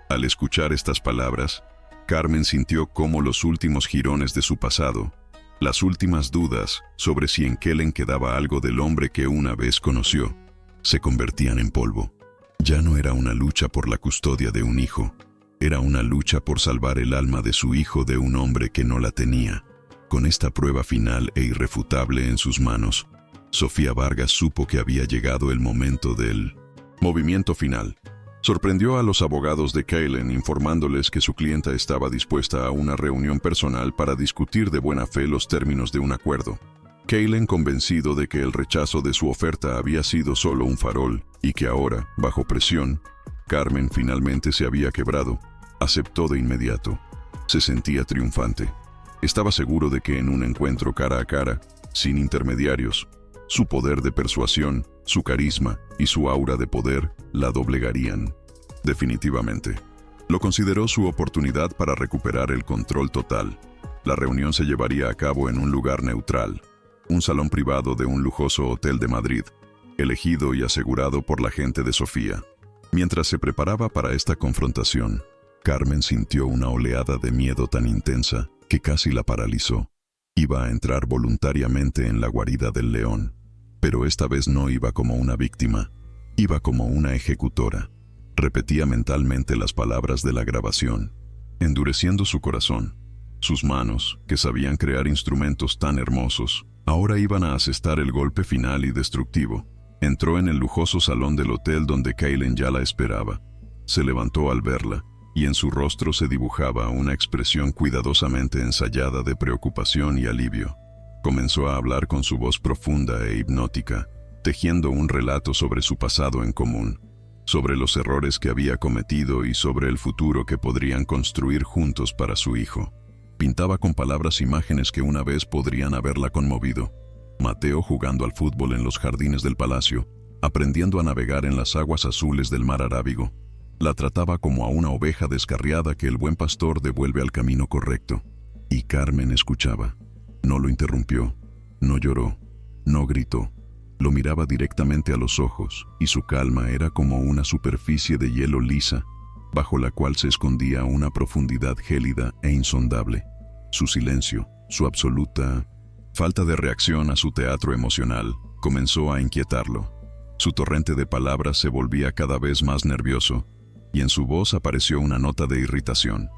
Speaker 1: Al escuchar estas palabras, Carmen sintió cómo los últimos jirones de su pasado, las últimas dudas sobre si en Kellen quedaba algo del hombre que una vez conoció, se convertían en polvo. Ya no era una lucha por la custodia de un hijo, era una lucha por salvar el alma de su hijo de un hombre que no la tenía. Con esta prueba final e irrefutable en sus manos, Sofía Vargas supo que había llegado el momento del movimiento final. Sorprendió a los abogados de Kellen informándoles que su clienta estaba dispuesta a una reunión personal para discutir de buena fe los términos de un acuerdo. Kellen, convencido de que el rechazo de su oferta había sido solo un farol y que ahora, bajo presión, Carmen finalmente se había quebrado, aceptó de inmediato. Se sentía triunfante. Estaba seguro de que en un encuentro cara a cara, sin intermediarios, su poder de persuasión, su carisma y su aura de poder la doblegarían. Definitivamente. Lo consideró su oportunidad para recuperar el control total. La reunión se llevaría a cabo en un lugar neutral, un salón privado de un lujoso hotel de Madrid, elegido y asegurado por la gente de Sofía. Mientras se preparaba para esta confrontación, Carmen sintió una oleada de miedo tan intensa que casi la paralizó. Iba a entrar voluntariamente en la guarida del león, pero esta vez no iba como una víctima, iba como una ejecutora. Repetía mentalmente las palabras de la grabación, endureciendo su corazón. Sus manos, que sabían crear instrumentos tan hermosos, ahora iban a asestar el golpe final y destructivo. Entró en el lujoso salón del hotel donde Kellen ya la esperaba. Se levantó al verla, y en su rostro se dibujaba una expresión cuidadosamente ensayada de preocupación y alivio. Comenzó a hablar con su voz profunda e hipnótica, tejiendo un relato sobre su pasado en común, sobre los errores que había cometido y sobre el futuro que podrían construir juntos para su hijo. Pintaba con palabras imágenes que una vez podrían haberla conmovido. Mateo jugando al fútbol en los jardines del palacio, aprendiendo a navegar en las aguas azules del mar Arábigo. La trataba como a una oveja descarriada que el buen pastor devuelve al camino correcto. Y Carmen escuchaba. No lo interrumpió, no lloró, no gritó. Lo miraba directamente a los ojos, y su calma era como una superficie de hielo lisa, bajo la cual se escondía una profundidad gélida e insondable. Su silencio, su absoluta falta de reacción a su teatro emocional, comenzó a inquietarlo. Su torrente de palabras se volvía cada vez más nervioso, y en su voz apareció una nota de irritación.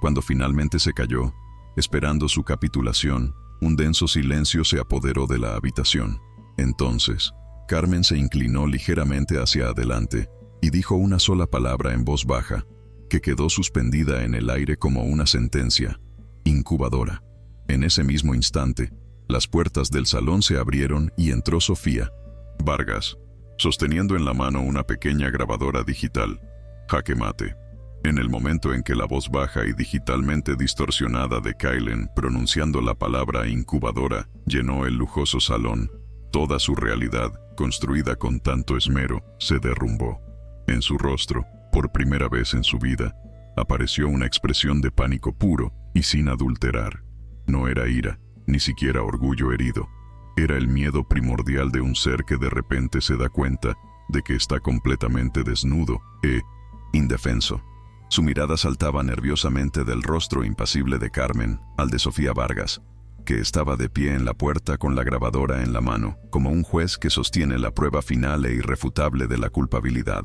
Speaker 1: Cuando finalmente se calló, esperando su capitulación, un denso silencio se apoderó de la habitación. Entonces, Carmen se inclinó ligeramente hacia adelante y dijo una sola palabra en voz baja, que quedó suspendida en el aire como una sentencia: incubadora. En ese mismo instante, las puertas del salón se abrieron y entró Sofía Vargas, sosteniendo en la mano una pequeña grabadora digital. Jaque mate. En el momento en que la voz baja y digitalmente distorsionada de Kellen pronunciando la palabra incubadora llenó el lujoso salón, toda su realidad, construida con tanto esmero, se derrumbó. En su rostro, por primera vez en su vida, apareció una expresión de pánico puro y sin adulterar. No era ira, ni siquiera orgullo herido. Era el miedo primordial de un ser que de repente se da cuenta de que está completamente desnudo e indefenso. Su mirada saltaba nerviosamente del rostro impasible de Carmen al de Sofía Vargas, que estaba de pie en la puerta con la grabadora en la mano, como un juez que sostiene la prueba final e irrefutable de la culpabilidad.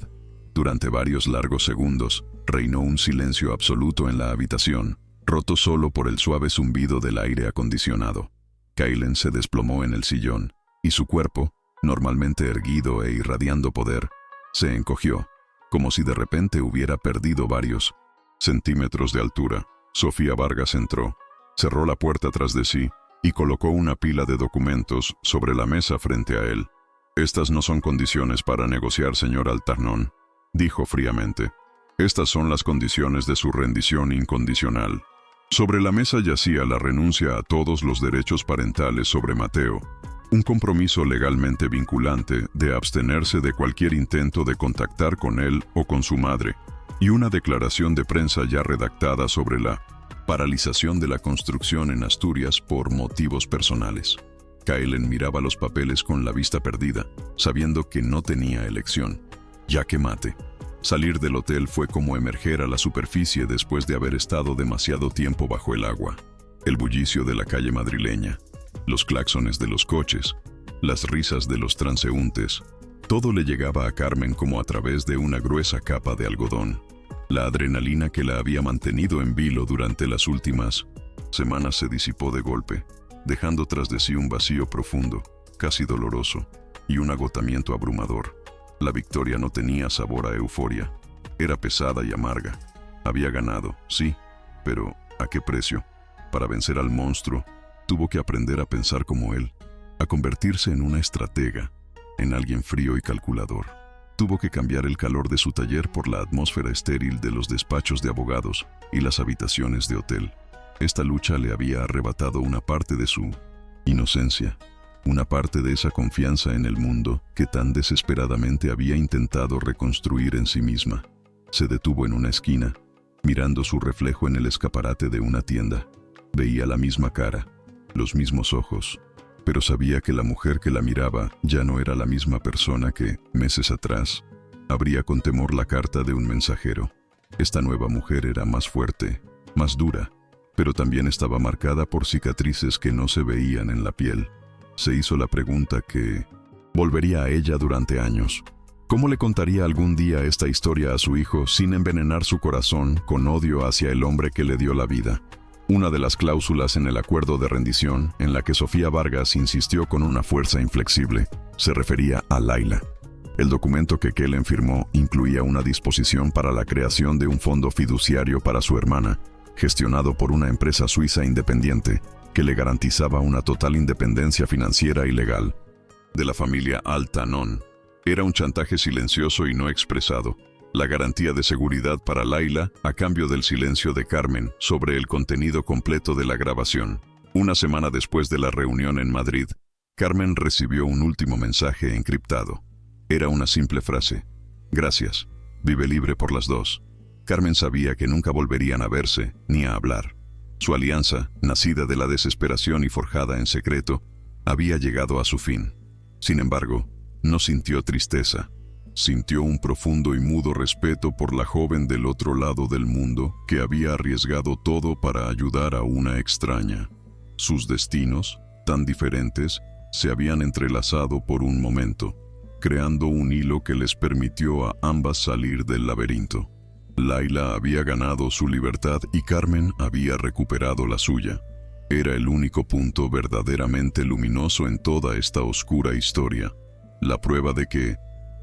Speaker 1: Durante varios largos segundos, reinó un silencio absoluto en la habitación, roto solo por el suave zumbido del aire acondicionado. Kellen se desplomó en el sillón, y su cuerpo, normalmente erguido e irradiando poder, se encogió, como si de repente hubiera perdido varios centímetros de altura. Sofía Vargas entró, cerró la puerta tras de sí y colocó una pila de documentos sobre la mesa frente a él. «Estas no son condiciones para negociar, señor Altarnón», dijo fríamente. «Estas son las condiciones de su rendición incondicional». Sobre la mesa yacía la renuncia a todos los derechos parentales sobre Mateo, un compromiso legalmente vinculante de abstenerse de cualquier intento de contactar con él o con su madre, y una declaración de prensa ya redactada sobre la paralización de la construcción en Asturias por motivos personales. Kellen miraba los papeles con la vista perdida, sabiendo que no tenía elección. Jaque mate. Salir del hotel fue como emerger a la superficie después de haber estado demasiado tiempo bajo el agua. El bullicio de la calle madrileña, los claxones de los coches, las risas de los transeúntes, todo le llegaba a Carmen como a través de una gruesa capa de algodón. La adrenalina que la había mantenido en vilo durante las últimas semanas se disipó de golpe, dejando tras de sí un vacío profundo, casi doloroso, y un agotamiento abrumador. La victoria no tenía sabor a euforia. Era pesada y amarga. Había ganado, sí, pero ¿a qué precio? Para vencer al monstruo, tuvo que aprender a pensar como él, a convertirse en una estratega, en alguien frío y calculador. Tuvo que cambiar el calor de su taller por la atmósfera estéril de los despachos de abogados y las habitaciones de hotel. Esta lucha le había arrebatado una parte de su inocencia, una parte de esa confianza en el mundo que tan desesperadamente había intentado reconstruir en sí misma. Se detuvo en una esquina, mirando su reflejo en el escaparate de una tienda. Veía la misma cara, los mismos ojos, pero sabía que la mujer que la miraba ya no era la misma persona que, meses atrás, abría con temor la carta de un mensajero. Esta nueva mujer era más fuerte, más dura, pero también estaba marcada por cicatrices que no se veían en la piel. Se hizo la pregunta que volvería a ella durante años. ¿Cómo le contaría algún día esta historia a su hijo sin envenenar su corazón con odio hacia el hombre que le dio la vida? Una de las cláusulas en el acuerdo de rendición, en la que Sofía Vargas insistió con una fuerza inflexible, se refería a Laila. El documento que Kellen firmó incluía una disposición para la creación de un fondo fiduciario para su hermana, gestionado por una empresa suiza independiente, que le garantizaba una total independencia financiera y legal. De la familia Al-Tanon, era un chantaje silencioso y no expresado, la garantía de seguridad para Laila a cambio del silencio de Carmen sobre el contenido completo de la grabación. Una semana después de la reunión en Madrid, Carmen recibió un último mensaje encriptado. Era una simple frase: «Gracias, vive libre por las dos». Carmen sabía que nunca volverían a verse ni a hablar. Su alianza, nacida de la desesperación y forjada en secreto, había llegado a su fin. Sin embargo, no sintió tristeza. Sintió un profundo y mudo respeto por la joven del otro lado del mundo que había arriesgado todo para ayudar a una extraña. Sus destinos, tan diferentes, se habían entrelazado por un momento, creando un hilo que les permitió a ambas salir del laberinto. Laila había ganado su libertad y Carmen había recuperado la suya. Era el único punto verdaderamente luminoso en toda esta oscura historia. La prueba de que,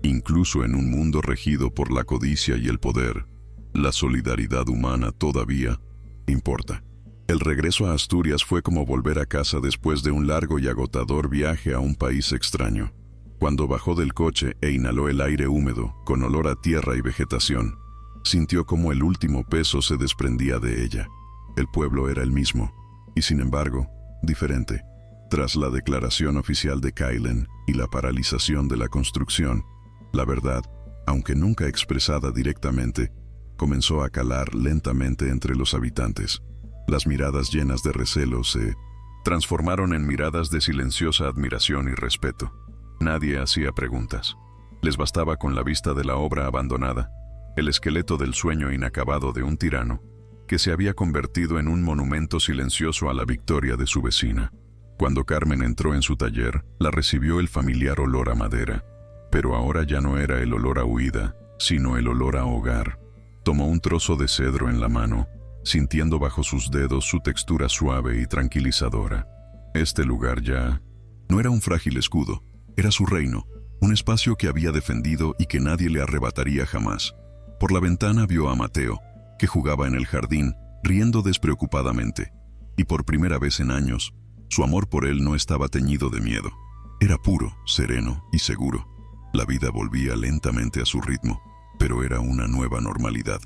Speaker 1: incluso en un mundo regido por la codicia y el poder, la solidaridad humana todavía importa. El regreso a Asturias fue como volver a casa después de un largo y agotador viaje a un país extraño. Cuando bajó del coche e inhaló el aire húmedo, con olor a tierra y vegetación, sintió como el último peso se desprendía de ella. El pueblo era el mismo, y sin embargo, diferente. Tras la declaración oficial de Kellen y la paralización de la construcción, la verdad, aunque nunca expresada directamente, comenzó a calar lentamente entre los habitantes. Las miradas llenas de recelo se transformaron en miradas de silenciosa admiración y respeto. Nadie hacía preguntas. Les bastaba con la vista de la obra abandonada, el esqueleto del sueño inacabado de un tirano, que se había convertido en un monumento silencioso a la victoria de su vecina. Cuando Carmen entró en su taller, la recibió el familiar olor a madera, pero ahora ya no era el olor a huida, sino el olor a hogar. Tomó un trozo de cedro en la mano, sintiendo bajo sus dedos su textura suave y tranquilizadora. Este lugar ya no era un frágil escudo, era su reino, un espacio que había defendido y que nadie le arrebataría jamás. Por la ventana vio a Mateo, que jugaba en el jardín, riendo despreocupadamente, y por primera vez en años, su amor por él no estaba teñido de miedo. Era puro, sereno y seguro. La vida volvía lentamente a su ritmo, pero era una nueva normalidad.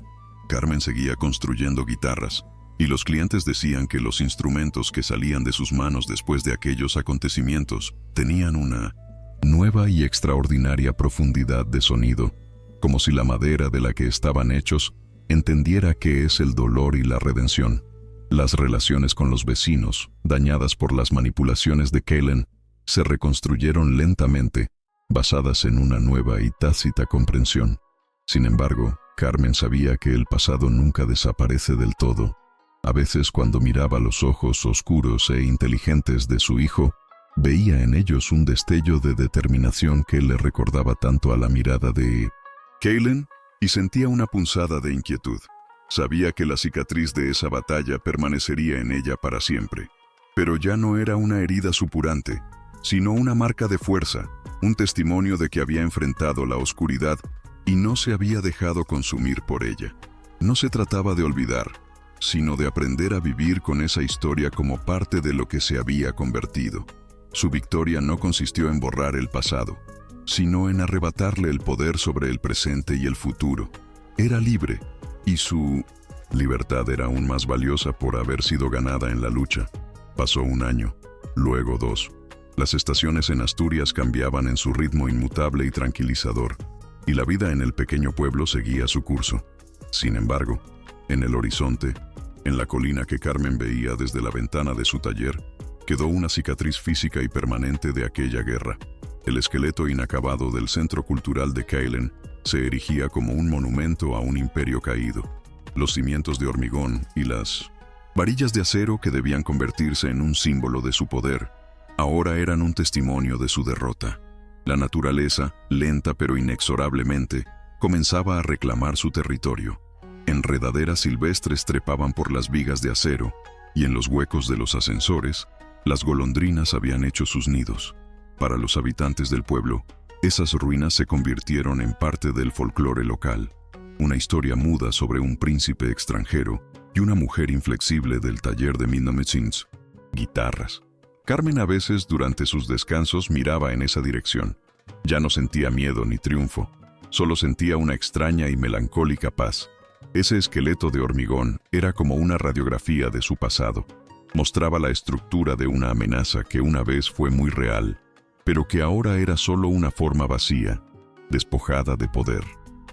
Speaker 1: Carmen seguía construyendo guitarras, y los clientes decían que los instrumentos que salían de sus manos después de aquellos acontecimientos tenían una nueva y extraordinaria profundidad de sonido, como si la madera de la que estaban hechos entendiera qué es el dolor y la redención. Las relaciones con los vecinos, dañadas por las manipulaciones de Kellen, se reconstruyeron lentamente, basadas en una nueva y tácita comprensión. Sin embargo, Carmen sabía que el pasado nunca desaparece del todo. A veces, cuando miraba los ojos oscuros e inteligentes de su hijo, veía en ellos un destello de determinación que le recordaba tanto a la mirada de Kaylin, y sentía una punzada de inquietud. Sabía que la cicatriz de esa batalla permanecería en ella para siempre. Pero ya no era una herida supurante, sino una marca de fuerza, un testimonio de que había enfrentado la oscuridad y no se había dejado consumir por ella. No se trataba de olvidar, sino de aprender a vivir con esa historia como parte de lo que se había convertido. Su victoria no consistió en borrar el pasado, sino en arrebatarle el poder sobre el presente y el futuro. Era libre, y su libertad era aún más valiosa por haber sido ganada en la lucha. Pasó un año, luego 2. Las estaciones en Asturias cambiaban en su ritmo inmutable y tranquilizador, y la vida en el pequeño pueblo seguía su curso. Sin embargo, en el horizonte, en la colina que Carmen veía desde la ventana de su taller, quedó una cicatriz física y permanente de aquella guerra. El esqueleto inacabado del Centro Cultural de Kaylin se erigía como un monumento a un imperio caído. Los cimientos de hormigón y las varillas de acero que debían convertirse en un símbolo de su poder, ahora eran un testimonio de su derrota. La naturaleza, lenta pero inexorablemente, comenzaba a reclamar su territorio. Enredaderas silvestres trepaban por las vigas de acero, y en los huecos de los ascensores, las golondrinas habían hecho sus nidos. Para los habitantes del pueblo, esas ruinas se convirtieron en parte del folclore local, una historia muda sobre un príncipe extranjero y una mujer inflexible del taller de Minnomechins, guitarras. Carmen a veces durante sus descansos miraba en esa dirección. Ya no sentía miedo ni triunfo, solo sentía una extraña y melancólica paz. Ese esqueleto de hormigón era como una radiografía de su pasado. Mostraba la estructura de una amenaza que una vez fue muy real, pero que ahora era solo una forma vacía, despojada de poder.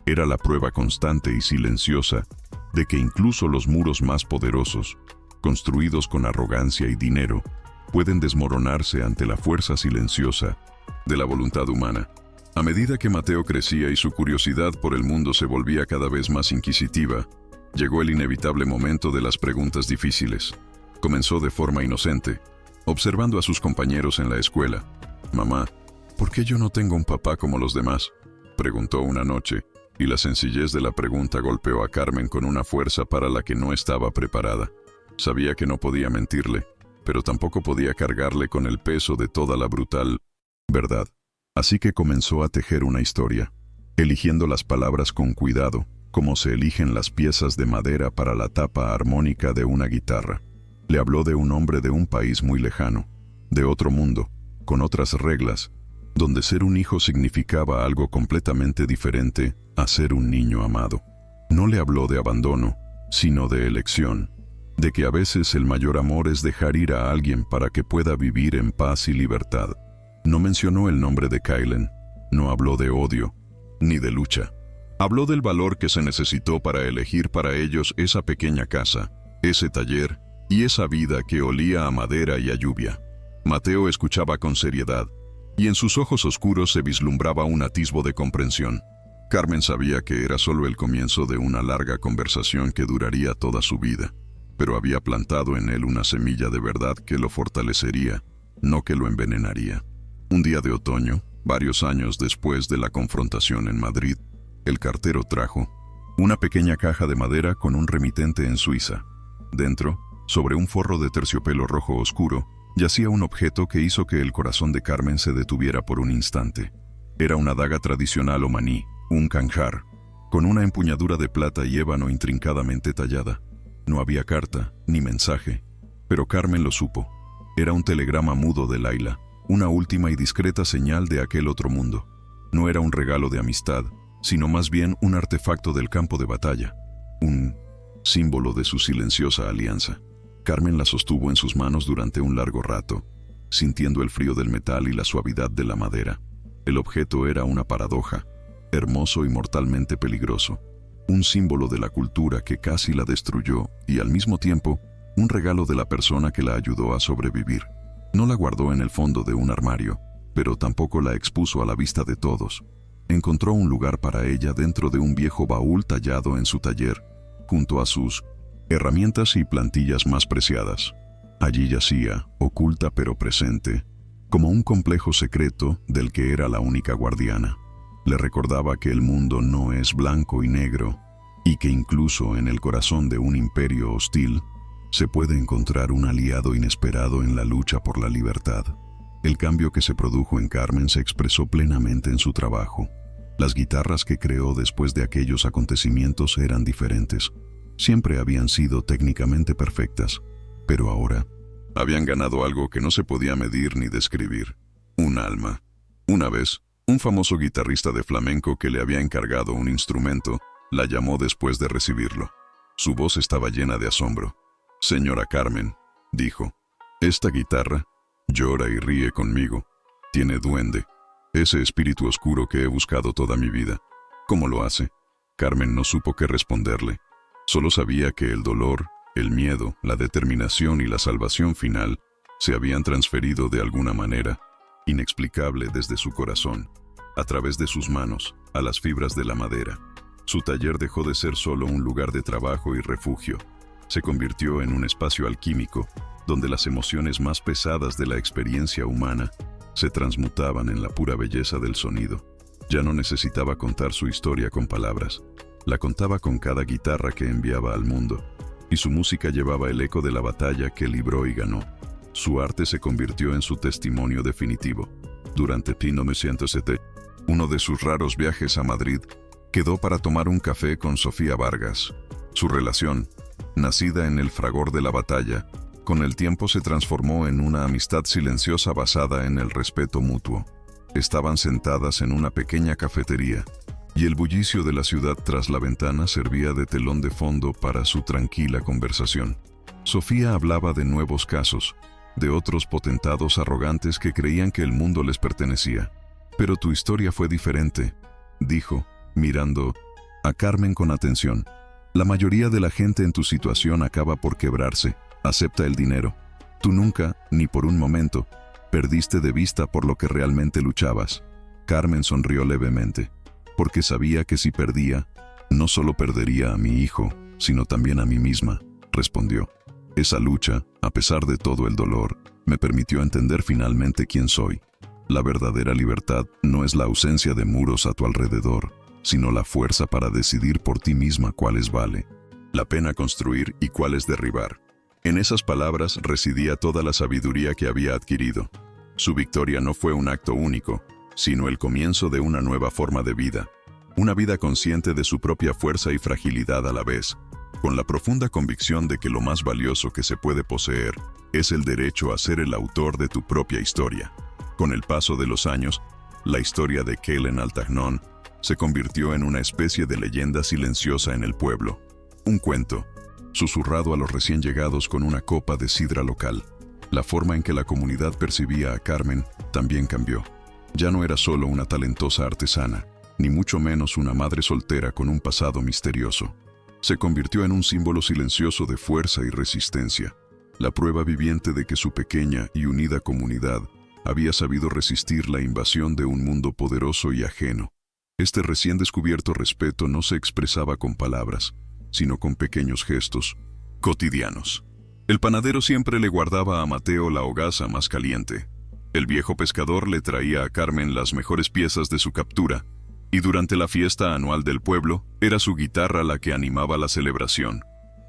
Speaker 1: Era la prueba constante y silenciosa de que incluso los muros más poderosos, construidos con arrogancia y dinero, pueden desmoronarse ante la fuerza silenciosa de la voluntad humana. A medida que Mateo crecía y su curiosidad por el mundo se volvía cada vez más inquisitiva, llegó el inevitable momento de las preguntas difíciles. Comenzó de forma inocente, observando a sus compañeros en la escuela. «Mamá, ¿por qué yo no tengo un papá como los demás?», preguntó una noche, y la sencillez de la pregunta golpeó a Carmen con una fuerza para la que no estaba preparada. Sabía que no podía mentirle, pero tampoco podía cargarle con el peso de toda la brutal verdad. Así que comenzó a tejer una historia, eligiendo las palabras con cuidado, como se eligen las piezas de madera para la tapa armónica de una guitarra. Le habló de un hombre de un país muy lejano, de otro mundo, con otras reglas, donde ser un hijo significaba algo completamente diferente a ser un niño amado. No le habló de abandono, sino de elección, de que a veces el mayor amor es dejar ir a alguien para que pueda vivir en paz y libertad. No mencionó el nombre de Kaylin, no habló de odio, ni de lucha. Habló del valor que se necesitó para elegir para ellos esa pequeña casa, ese taller y esa vida que olía a madera y a lluvia. Mateo escuchaba con seriedad, y en sus ojos oscuros se vislumbraba un atisbo de comprensión. Carmen sabía que era solo el comienzo de una larga conversación que duraría toda su vida, pero había plantado en él una semilla de verdad que lo fortalecería, no que lo envenenaría. Un día de otoño, varios años después de la confrontación en Madrid, el cartero trajo una pequeña caja de madera con un remitente en Suiza. Dentro, sobre un forro de terciopelo rojo oscuro, yacía un objeto que hizo que el corazón de Carmen se detuviera por un instante. Era una daga tradicional omaní, un khanjar, con una empuñadura de plata y ébano intrincadamente tallada. No había carta, ni mensaje, pero Carmen lo supo. Era un telegrama mudo de Laila, una última y discreta señal de aquel otro mundo. No era un regalo de amistad, sino más bien un artefacto del campo de batalla, un símbolo de su silenciosa alianza. Carmen la sostuvo en sus manos durante un largo rato, sintiendo el frío del metal y la suavidad de la madera. El objeto era una paradoja, hermoso y mortalmente peligroso, un símbolo de la cultura que casi la destruyó y al mismo tiempo un regalo de la persona que la ayudó a sobrevivir. No la guardó en el fondo de un armario, pero tampoco la expuso a la vista de todos. encontró un lugar para ella dentro de un viejo baúl tallado en su taller, junto a sus herramientas y plantillas más preciadas. Allí yacía, oculta pero presente, como un complejo secreto del que era la única guardiana. Le recordaba que el mundo no es blanco y negro, y que incluso en el corazón de un imperio hostil se puede encontrar un aliado inesperado en la lucha por la libertad. El cambio que se produjo en Carmen se expresó plenamente en su trabajo. Las guitarras que creó después de aquellos acontecimientos eran diferentes. Siempre habían sido técnicamente perfectas, pero ahora habían ganado algo que no se podía medir ni describir: un alma. Una vez, un famoso guitarrista de flamenco que le había encargado un instrumento la llamó después de recibirlo. Su voz estaba llena de asombro. «Señora Carmen», dijo, «esta guitarra llora y ríe conmigo. Tiene duende, ese espíritu oscuro que he buscado toda mi vida. ¿Cómo lo hace?». Carmen no supo qué responderle. Solo sabía que el dolor, el miedo, la determinación y la salvación final se habían transferido de alguna manera, inexplicable desde su corazón, a través de sus manos, a las fibras de la madera. Su taller dejó de ser solo un lugar de trabajo y refugio. Se convirtió en un espacio alquímico, donde las emociones más pesadas de la experiencia humana se transmutaban en la pura belleza del sonido. Ya no necesitaba contar su historia con palabras. La contaba con cada guitarra que enviaba al mundo, y su música llevaba el eco de la batalla que libró y ganó. Su arte se convirtió en su testimonio definitivo. Durante 1907, uno de sus raros viajes a Madrid, quedó para tomar un café con Sofía Vargas. Su relación, nacida en el fragor de la batalla, con el tiempo se transformó en una amistad silenciosa basada en el respeto mutuo. Estaban sentadas en una pequeña cafetería, y el bullicio de la ciudad tras la ventana servía de telón de fondo para su tranquila conversación. Sofía hablaba de nuevos casos, de otros potentados arrogantes que creían que el mundo les pertenecía. «Pero tu historia fue diferente», dijo, mirando a Carmen con atención. «La mayoría de la gente en tu situación acaba por quebrarse, acepta el dinero. Tú nunca, ni por un momento, perdiste de vista por lo que realmente luchabas». Carmen sonrió levemente, porque sabía que si perdía, no solo perdería a mi hijo, sino también a mí misma, respondió. «Esa lucha, a pesar de todo el dolor, me permitió entender finalmente quién soy. La verdadera libertad no es la ausencia de muros a tu alrededor, sino la fuerza para decidir por ti misma cuáles vale la pena construir y cuáles derribar». En esas palabras residía toda la sabiduría que había adquirido. Su victoria no fue un acto único, sino el comienzo de una nueva forma de vida, una vida consciente de su propia fuerza y fragilidad a la vez, con la profunda convicción de que lo más valioso que se puede poseer es el derecho a ser el autor de tu propia historia. Con el paso de los años, la historia de Kaylen Altagnon se convirtió en una especie de leyenda silenciosa en el pueblo. Un cuento, susurrado a los recién llegados con una copa de sidra local. La forma en que la comunidad percibía a Carmen también cambió. Ya no era solo una talentosa artesana, ni mucho menos una madre soltera con un pasado misterioso. Se convirtió en un símbolo silencioso de fuerza y resistencia, la prueba viviente de que su pequeña y unida comunidad había sabido resistir la invasión de un mundo poderoso y ajeno. Este recién descubierto respeto no se expresaba con palabras, sino con pequeños gestos cotidianos. El panadero siempre le guardaba a Mateo la hogaza más caliente. El viejo pescador le traía a Carmen las mejores piezas de su captura, y durante la fiesta anual del pueblo, era su guitarra la que animaba la celebración.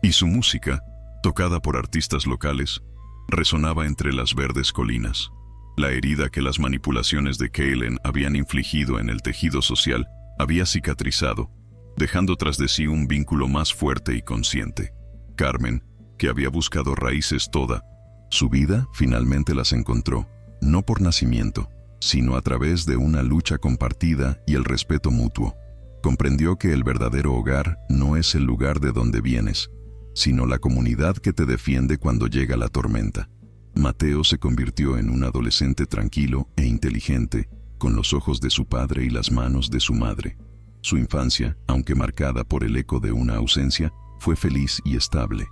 Speaker 1: Y su música, tocada por artistas locales, resonaba entre las verdes colinas. La herida que las manipulaciones de Kaylen habían infligido en el tejido social había cicatrizado, dejando tras de sí un vínculo más fuerte y consciente. Carmen, que había buscado raíces toda su vida, finalmente las encontró, no por nacimiento, sino a través de una lucha compartida y el respeto mutuo. Comprendió que el verdadero hogar no es el lugar de donde vienes, sino la comunidad que te defiende cuando llega la tormenta. Mateo se convirtió en un adolescente tranquilo e inteligente, con los ojos de su padre y las manos de su madre. Su infancia, aunque marcada por el eco de una ausencia, fue feliz y estable.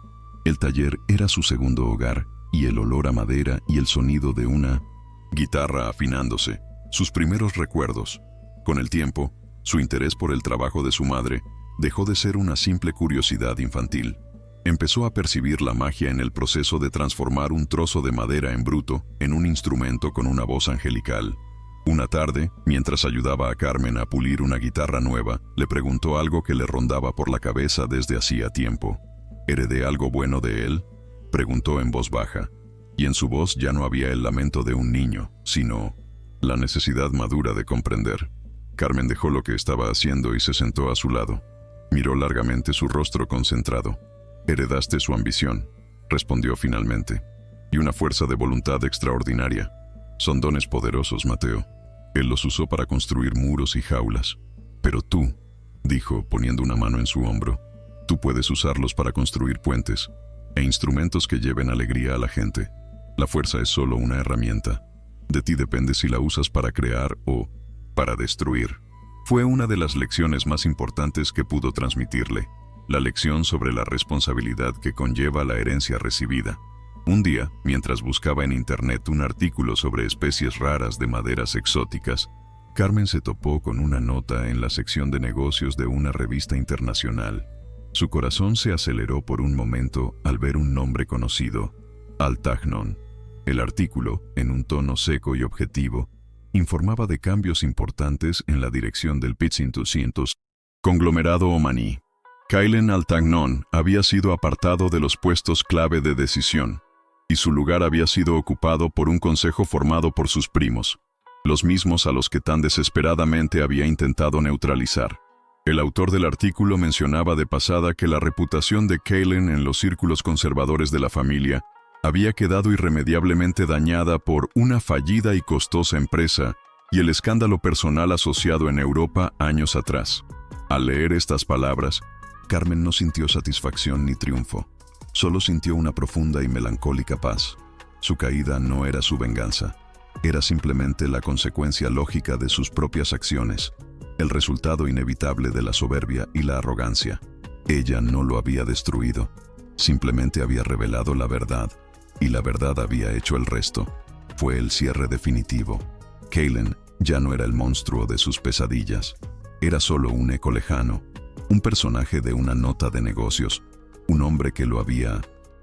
Speaker 1: El taller era su segundo hogar, y el olor a madera y el sonido de una guitarra afinándose, sus primeros recuerdos. Con el tiempo, Su interés por el trabajo de su madre dejó de ser una simple curiosidad infantil. Empezó a percibir la magia en el proceso de transformar un trozo de madera en bruto en un instrumento con una voz angelical. Una tarde, mientras ayudaba a Carmen a pulir una guitarra nueva, le preguntó algo que le rondaba por la cabeza desde hacía tiempo. ¿Heredé algo bueno de él?, preguntó en voz baja, y en su voz ya no había el lamento de un niño, sino la necesidad madura de comprender. Carmen dejó lo que estaba haciendo y se sentó a su lado. Miró largamente su rostro concentrado. «Heredaste su ambición», respondió finalmente, «y una fuerza de voluntad extraordinaria. Son dones poderosos, Mateo. Él los usó para construir muros y jaulas. Pero tú», dijo, poniendo una mano en su hombro, «tú puedes usarlos para construir puentes e instrumentos que lleven alegría a la gente. La fuerza es solo una herramienta. De ti depende si la usas para crear o para destruir». Fue una de las lecciones más importantes que pudo transmitirle, la lección sobre la responsabilidad que conlleva la herencia recibida. Un día, mientras buscaba en internet un artículo sobre especies raras de maderas exóticas, Carmen se topó con una nota en la sección de negocios de una revista internacional. Su corazón se aceleró por un momento al ver un nombre conocido: Altagnon. El artículo, en un tono seco y objetivo, informaba de cambios importantes en la dirección del Pizzin 200 conglomerado omaní. Kaylen Altagnon había sido apartado de los puestos clave de decisión, y su lugar había sido ocupado por un consejo formado por sus primos, los mismos a los que tan desesperadamente había intentado neutralizar. El autor del artículo mencionaba de pasada que la reputación de Kaylen en los círculos conservadores de la familia había quedado irremediablemente dañada por una fallida y costosa empresa y el escándalo personal asociado en Europa años atrás. Al leer estas palabras, Carmen no sintió satisfacción ni triunfo, solo sintió una profunda y melancólica paz. Su caída no era su venganza, era simplemente la consecuencia lógica de sus propias acciones, el resultado inevitable de la soberbia y la arrogancia. Ella no lo había destruido, simplemente había revelado la verdad, y la verdad había hecho el resto. Fue el cierre definitivo. Kaylen ya no era el monstruo de sus pesadillas, era solo un eco lejano, un personaje de una nota de negocios, un hombre que lo había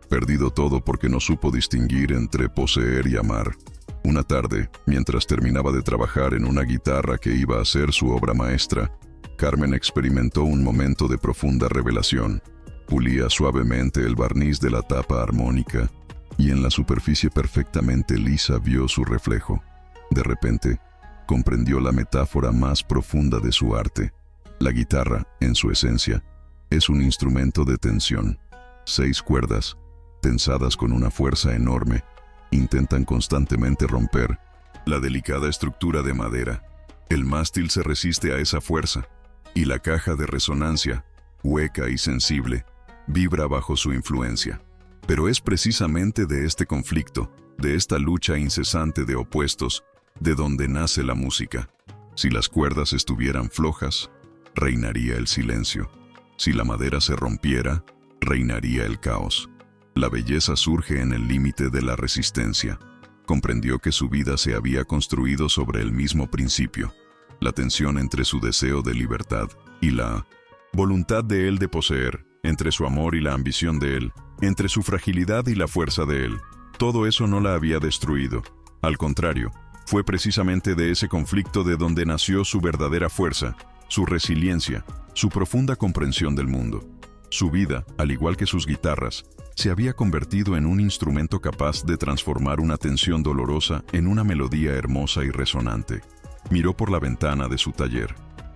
Speaker 1: perdido todo porque no supo distinguir entre poseer y amar. Una tarde, mientras terminaba de trabajar en una guitarra que iba a ser su obra maestra, Carmen experimentó un momento de profunda revelación. Pulía suavemente el barniz de la tapa armónica y en la superficie perfectamente lisa vio su reflejo. De repente, comprendió la metáfora más profunda de su arte. La guitarra, en su esencia, es un instrumento de tensión. 6 cuerdas, tensadas con una fuerza enorme, intentan constantemente romper la delicada estructura de madera. El mástil se resiste a esa fuerza, y la caja de resonancia, hueca y sensible, vibra bajo su influencia. Pero es precisamente de este conflicto, de esta lucha incesante de opuestos, de donde nace la música. Si las cuerdas estuvieran flojas, reinaría el silencio. Si la madera se rompiera, reinaría el caos. La belleza surge en el límite de la resistencia. Comprendió que su vida se había construido sobre el mismo principio, la tensión entre su deseo de libertad y la voluntad de él de poseer, entre su amor y la ambición de él, entre su fragilidad y la fuerza de él. Todo eso no la había destruido. Al contrario, fue precisamente de ese conflicto de donde nació su verdadera fuerza, su resiliencia, su profunda comprensión del mundo. Su vida, al igual que sus guitarras, se había convertido en un instrumento capaz de transformar una tensión dolorosa en una melodía hermosa y resonante. Miró por la ventana de su taller.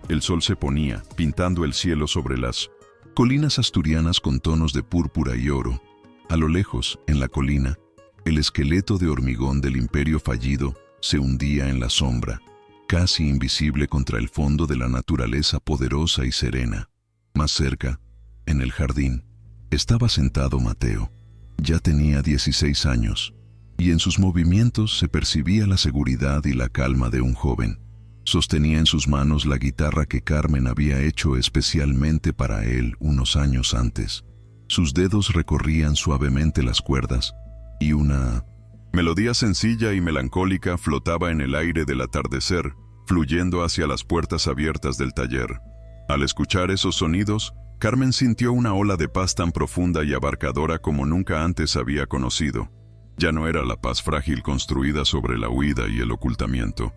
Speaker 1: El sol se ponía, pintando el cielo sobre las colinas asturianas con tonos de púrpura y oro. A lo lejos, en la colina, el esqueleto de hormigón del imperio fallido se hundía en la sombra, casi invisible contra el fondo de la naturaleza poderosa y serena. Más cerca, en el jardín, estaba sentado Mateo. Ya tenía 16 años, y en sus movimientos se percibía la seguridad y la calma de un joven. Sostenía en sus manos la guitarra que Carmen había hecho especialmente para él unos años antes. Sus dedos recorrían suavemente las cuerdas, y una melodía sencilla y melancólica flotaba en el aire del atardecer, fluyendo hacia las puertas abiertas del taller. Al escuchar esos sonidos, Carmen sintió una ola de paz tan profunda y abarcadora como nunca antes había conocido. Ya no era la paz frágil construida sobre la huida y el ocultamiento.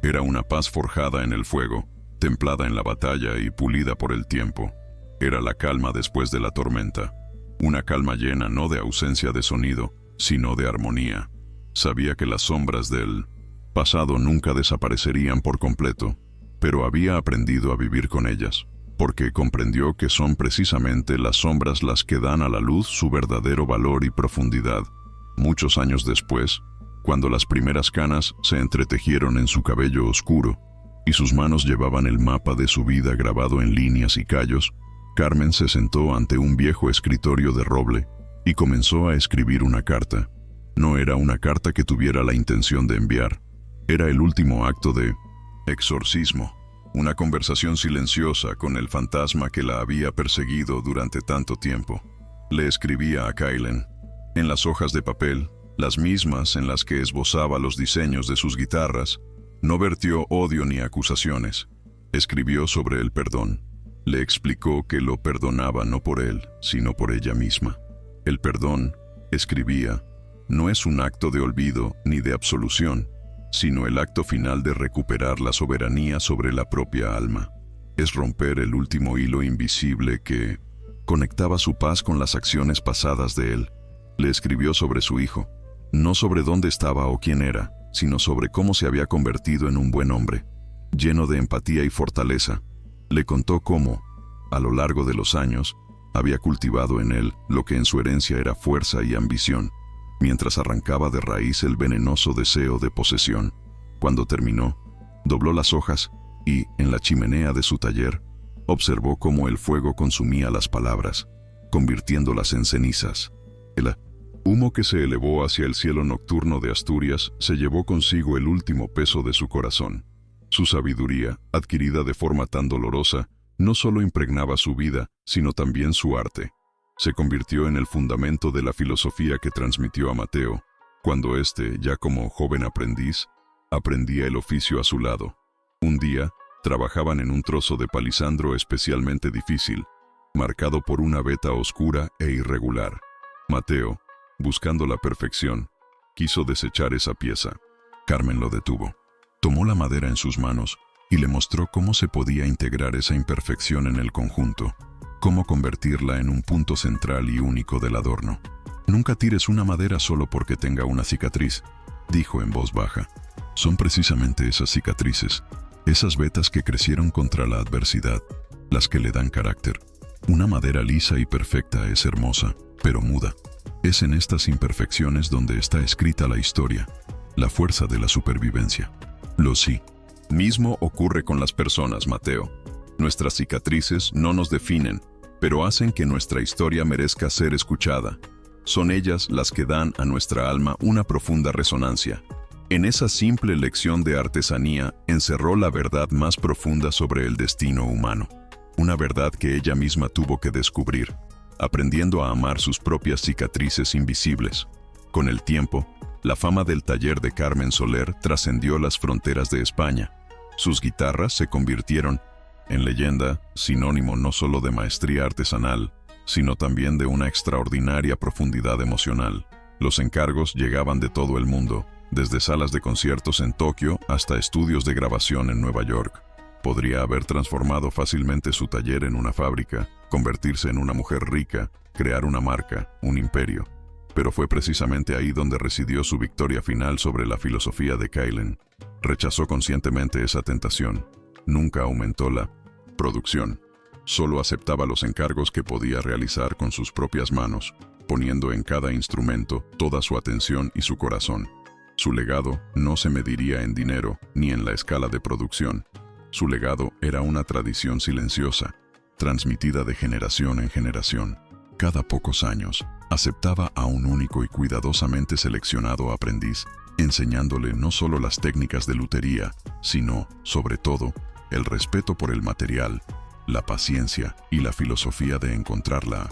Speaker 1: Era una paz forjada en el fuego, templada en la batalla y pulida por el tiempo. Era la calma después de la tormenta. Una calma llena no de ausencia de sonido, sino de armonía. Sabía que las sombras del pasado nunca desaparecerían por completo, pero había aprendido a vivir con ellas, porque comprendió que son precisamente las sombras las que dan a la luz su verdadero valor y profundidad. Muchos años después, cuando las primeras canas se entretejieron en su cabello oscuro y sus manos llevaban el mapa de su vida grabado en líneas y callos, Carmen se sentó ante un viejo escritorio de roble y comenzó a escribir una carta. No era una carta que tuviera la intención de enviar. Era el último acto de exorcismo, una conversación silenciosa con el fantasma que la había perseguido durante tanto tiempo. Le escribía a Kaylen, en las hojas de papel, las mismas en las que esbozaba los diseños de sus guitarras. No vertió odio ni acusaciones. Escribió sobre el perdón. Le explicó que lo perdonaba no por él, sino por ella misma. El perdón, escribía, no es un acto de olvido ni de absolución, sino el acto final de recuperar la soberanía sobre la propia alma. Es romper el último hilo invisible que conectaba su paz con las acciones pasadas de él. Le escribió sobre su hijo, no sobre dónde estaba o quién era, sino sobre cómo se había convertido en un buen hombre, lleno de empatía y fortaleza. Le contó cómo, a lo largo de los años, había cultivado en él lo que en su herencia era fuerza y ambición, mientras arrancaba de raíz el venenoso deseo de posesión. Cuando terminó, dobló las hojas y, en la chimenea de su taller, observó cómo el fuego consumía las palabras, convirtiéndolas en cenizas. El humo que se elevó hacia el cielo nocturno de Asturias se llevó consigo el último peso de su corazón. Su sabiduría, adquirida de forma tan dolorosa, no solo impregnaba su vida, sino también su arte. Se convirtió en el fundamento de la filosofía que transmitió a Mateo, cuando éste, ya como joven aprendiz, aprendía el oficio a su lado. Un día, trabajaban en un trozo de palisandro especialmente difícil, marcado por una veta oscura e irregular. Mateo, buscando la perfección, quiso desechar esa pieza. Carmen lo detuvo. Tomó la madera en sus manos y le mostró cómo se podía integrar esa imperfección en el conjunto, cómo convertirla en un punto central y único del adorno. «Nunca tires una madera solo porque tenga una cicatriz», dijo en voz baja. «Son precisamente esas cicatrices, esas vetas que crecieron contra la adversidad, las que le dan carácter. Una madera lisa y perfecta es hermosa, pero muda. Es en estas imperfecciones donde está escrita la historia, la fuerza de la supervivencia». Lo sí. Mismo ocurre con las personas, Mateo. Nuestras cicatrices no nos definen, pero hacen que nuestra historia merezca ser escuchada. Son ellas las que dan a nuestra alma una profunda resonancia. En esa simple lección de artesanía encerró la verdad más profunda sobre el destino humano. Una verdad que ella misma tuvo que descubrir, aprendiendo a amar sus propias cicatrices invisibles. Con el tiempo, la fama del taller de Carmen Soler trascendió las fronteras de España. Sus guitarras se convirtieron en leyenda, sinónimo no solo de maestría artesanal, sino también de una extraordinaria profundidad emocional. Los encargos llegaban de todo el mundo, desde salas de conciertos en Tokio hasta estudios de grabación en Nueva York. Podría haber transformado fácilmente su taller en una fábrica, convertirse en una mujer rica, crear una marca, un imperio. Pero fue precisamente ahí donde residió su victoria final sobre la filosofía de Kaylen. Rechazó conscientemente esa tentación. Nunca aumentó la producción. Solo aceptaba los encargos que podía realizar con sus propias manos, poniendo en cada instrumento toda su atención y su corazón. Su legado no se mediría en dinero ni en la escala de producción. Su legado era una tradición silenciosa, transmitida de generación en generación. Cada pocos años, aceptaba a un único y cuidadosamente seleccionado aprendiz, enseñándole no solo las técnicas de lutería, sino, sobre todo, el respeto por el material, la paciencia y la filosofía de encontrar la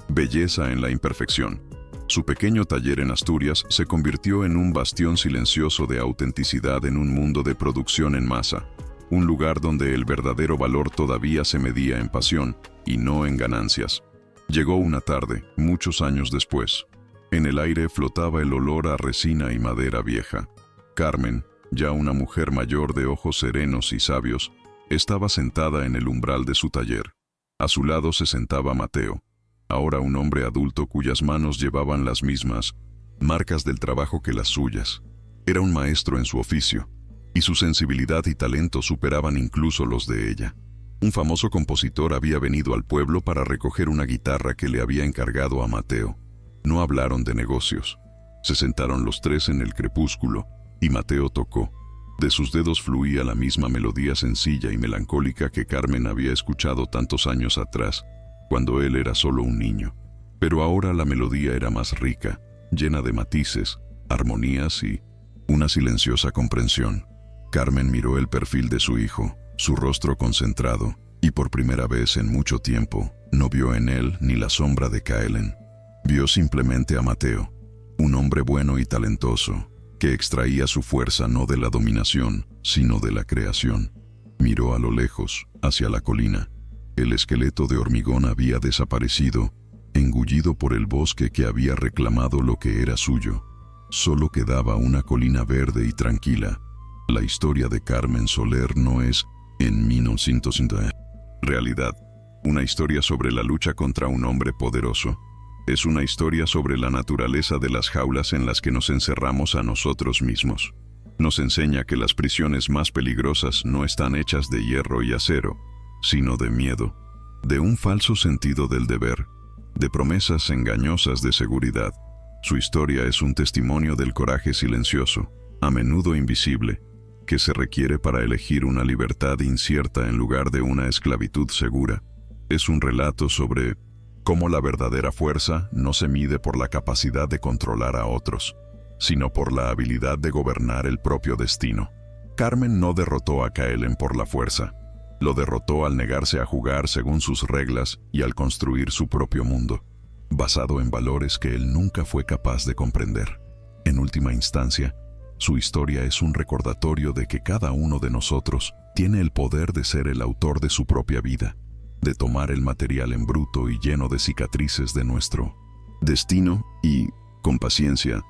Speaker 1: belleza en la imperfección. Su pequeño taller en Asturias se convirtió en un bastión silencioso de autenticidad en un mundo de producción en masa. un lugar donde el verdadero valor todavía se medía en pasión y no en ganancias. Llegó una tarde, muchos años después. En el aire flotaba el olor a resina y madera vieja. Carmen, ya una mujer mayor de ojos serenos y sabios, estaba sentada en el umbral de su taller. A su lado se sentaba Mateo, ahora un hombre adulto cuyas manos llevaban las mismas marcas del trabajo que las suyas. Era un maestro en su oficio, y su sensibilidad y talento superaban incluso los de ella. Un famoso compositor había venido al pueblo para recoger una guitarra que le había encargado a Mateo. No hablaron de negocios. Se sentaron los tres en el crepúsculo, y Mateo tocó. De sus dedos fluía la misma melodía sencilla y melancólica que Carmen había escuchado tantos años atrás, cuando él era solo un niño. Pero ahora la melodía era más rica, llena de matices, armonías y una silenciosa comprensión. Carmen miró el perfil de su hijo, su rostro concentrado, y por primera vez en mucho tiempo no vio en él ni la sombra de Kaelen. Vio simplemente a Mateo, un hombre bueno y talentoso, que extraía su fuerza no de la dominación, sino de la creación. Miró a lo lejos, hacia la colina. El esqueleto de hormigón había desaparecido, engullido por el bosque que había reclamado lo que era suyo. Solo quedaba una colina verde y tranquila. La historia de Carmen Soler no es, en 1950, realidad, una historia sobre la lucha contra un hombre poderoso. Es una historia sobre la naturaleza de las jaulas en las que nos encerramos a nosotros mismos. Nos enseña que las prisiones más peligrosas no están hechas de hierro y acero, sino de miedo, de un falso sentido del deber, de promesas engañosas de seguridad. Su historia es un testimonio del coraje silencioso, a menudo invisible, que se requiere para elegir una libertad incierta en lugar de una esclavitud segura. Es un relato sobre cómo la verdadera fuerza no se mide por la capacidad de controlar a otros, sino por la habilidad de gobernar el propio destino. Carmen no derrotó a Kaelen por la fuerza. Lo derrotó al negarse a jugar según sus reglas y al construir su propio mundo, basado en valores que él nunca fue capaz de comprender. En última instancia, su historia es un recordatorio de que cada uno de nosotros tiene el poder de ser el autor de su propia vida, de tomar el material en bruto y lleno de cicatrices de nuestro destino y, con paciencia,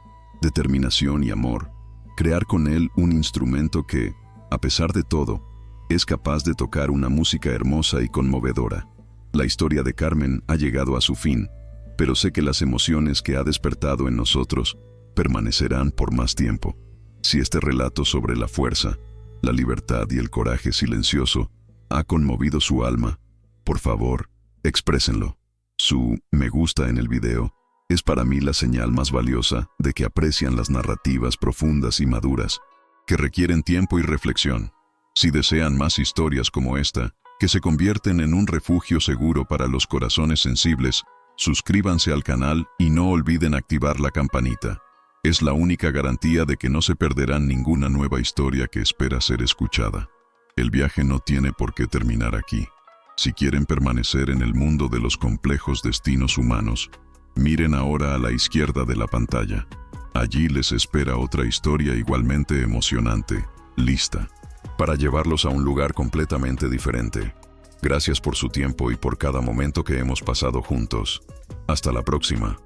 Speaker 1: determinación y amor, crear con él un instrumento que, a pesar de todo, es capaz de tocar una música hermosa y conmovedora. La historia de Carmen ha llegado a su fin, pero sé que las emociones que ha despertado en nosotros permanecerán por más tiempo. Si este relato sobre la fuerza, la libertad y el coraje silencioso ha conmovido su alma, por favor, exprésenlo. Su me gusta en el video es para mí la señal más valiosa de que aprecian las narrativas profundas y maduras, que requieren tiempo y reflexión. Si desean más historias como esta, que se convierten en un refugio seguro para los corazones sensibles, suscríbanse al canal y no olviden activar la campanita. Es la única garantía de que no se perderán ninguna nueva historia que espera ser escuchada. El viaje no tiene por qué terminar aquí. Si quieren permanecer en el mundo de los complejos destinos humanos, miren ahora a la izquierda de la pantalla. Allí les espera otra historia igualmente emocionante, lista, para llevarlos a un lugar completamente diferente. Gracias por su tiempo y por cada momento que hemos pasado juntos. Hasta la próxima.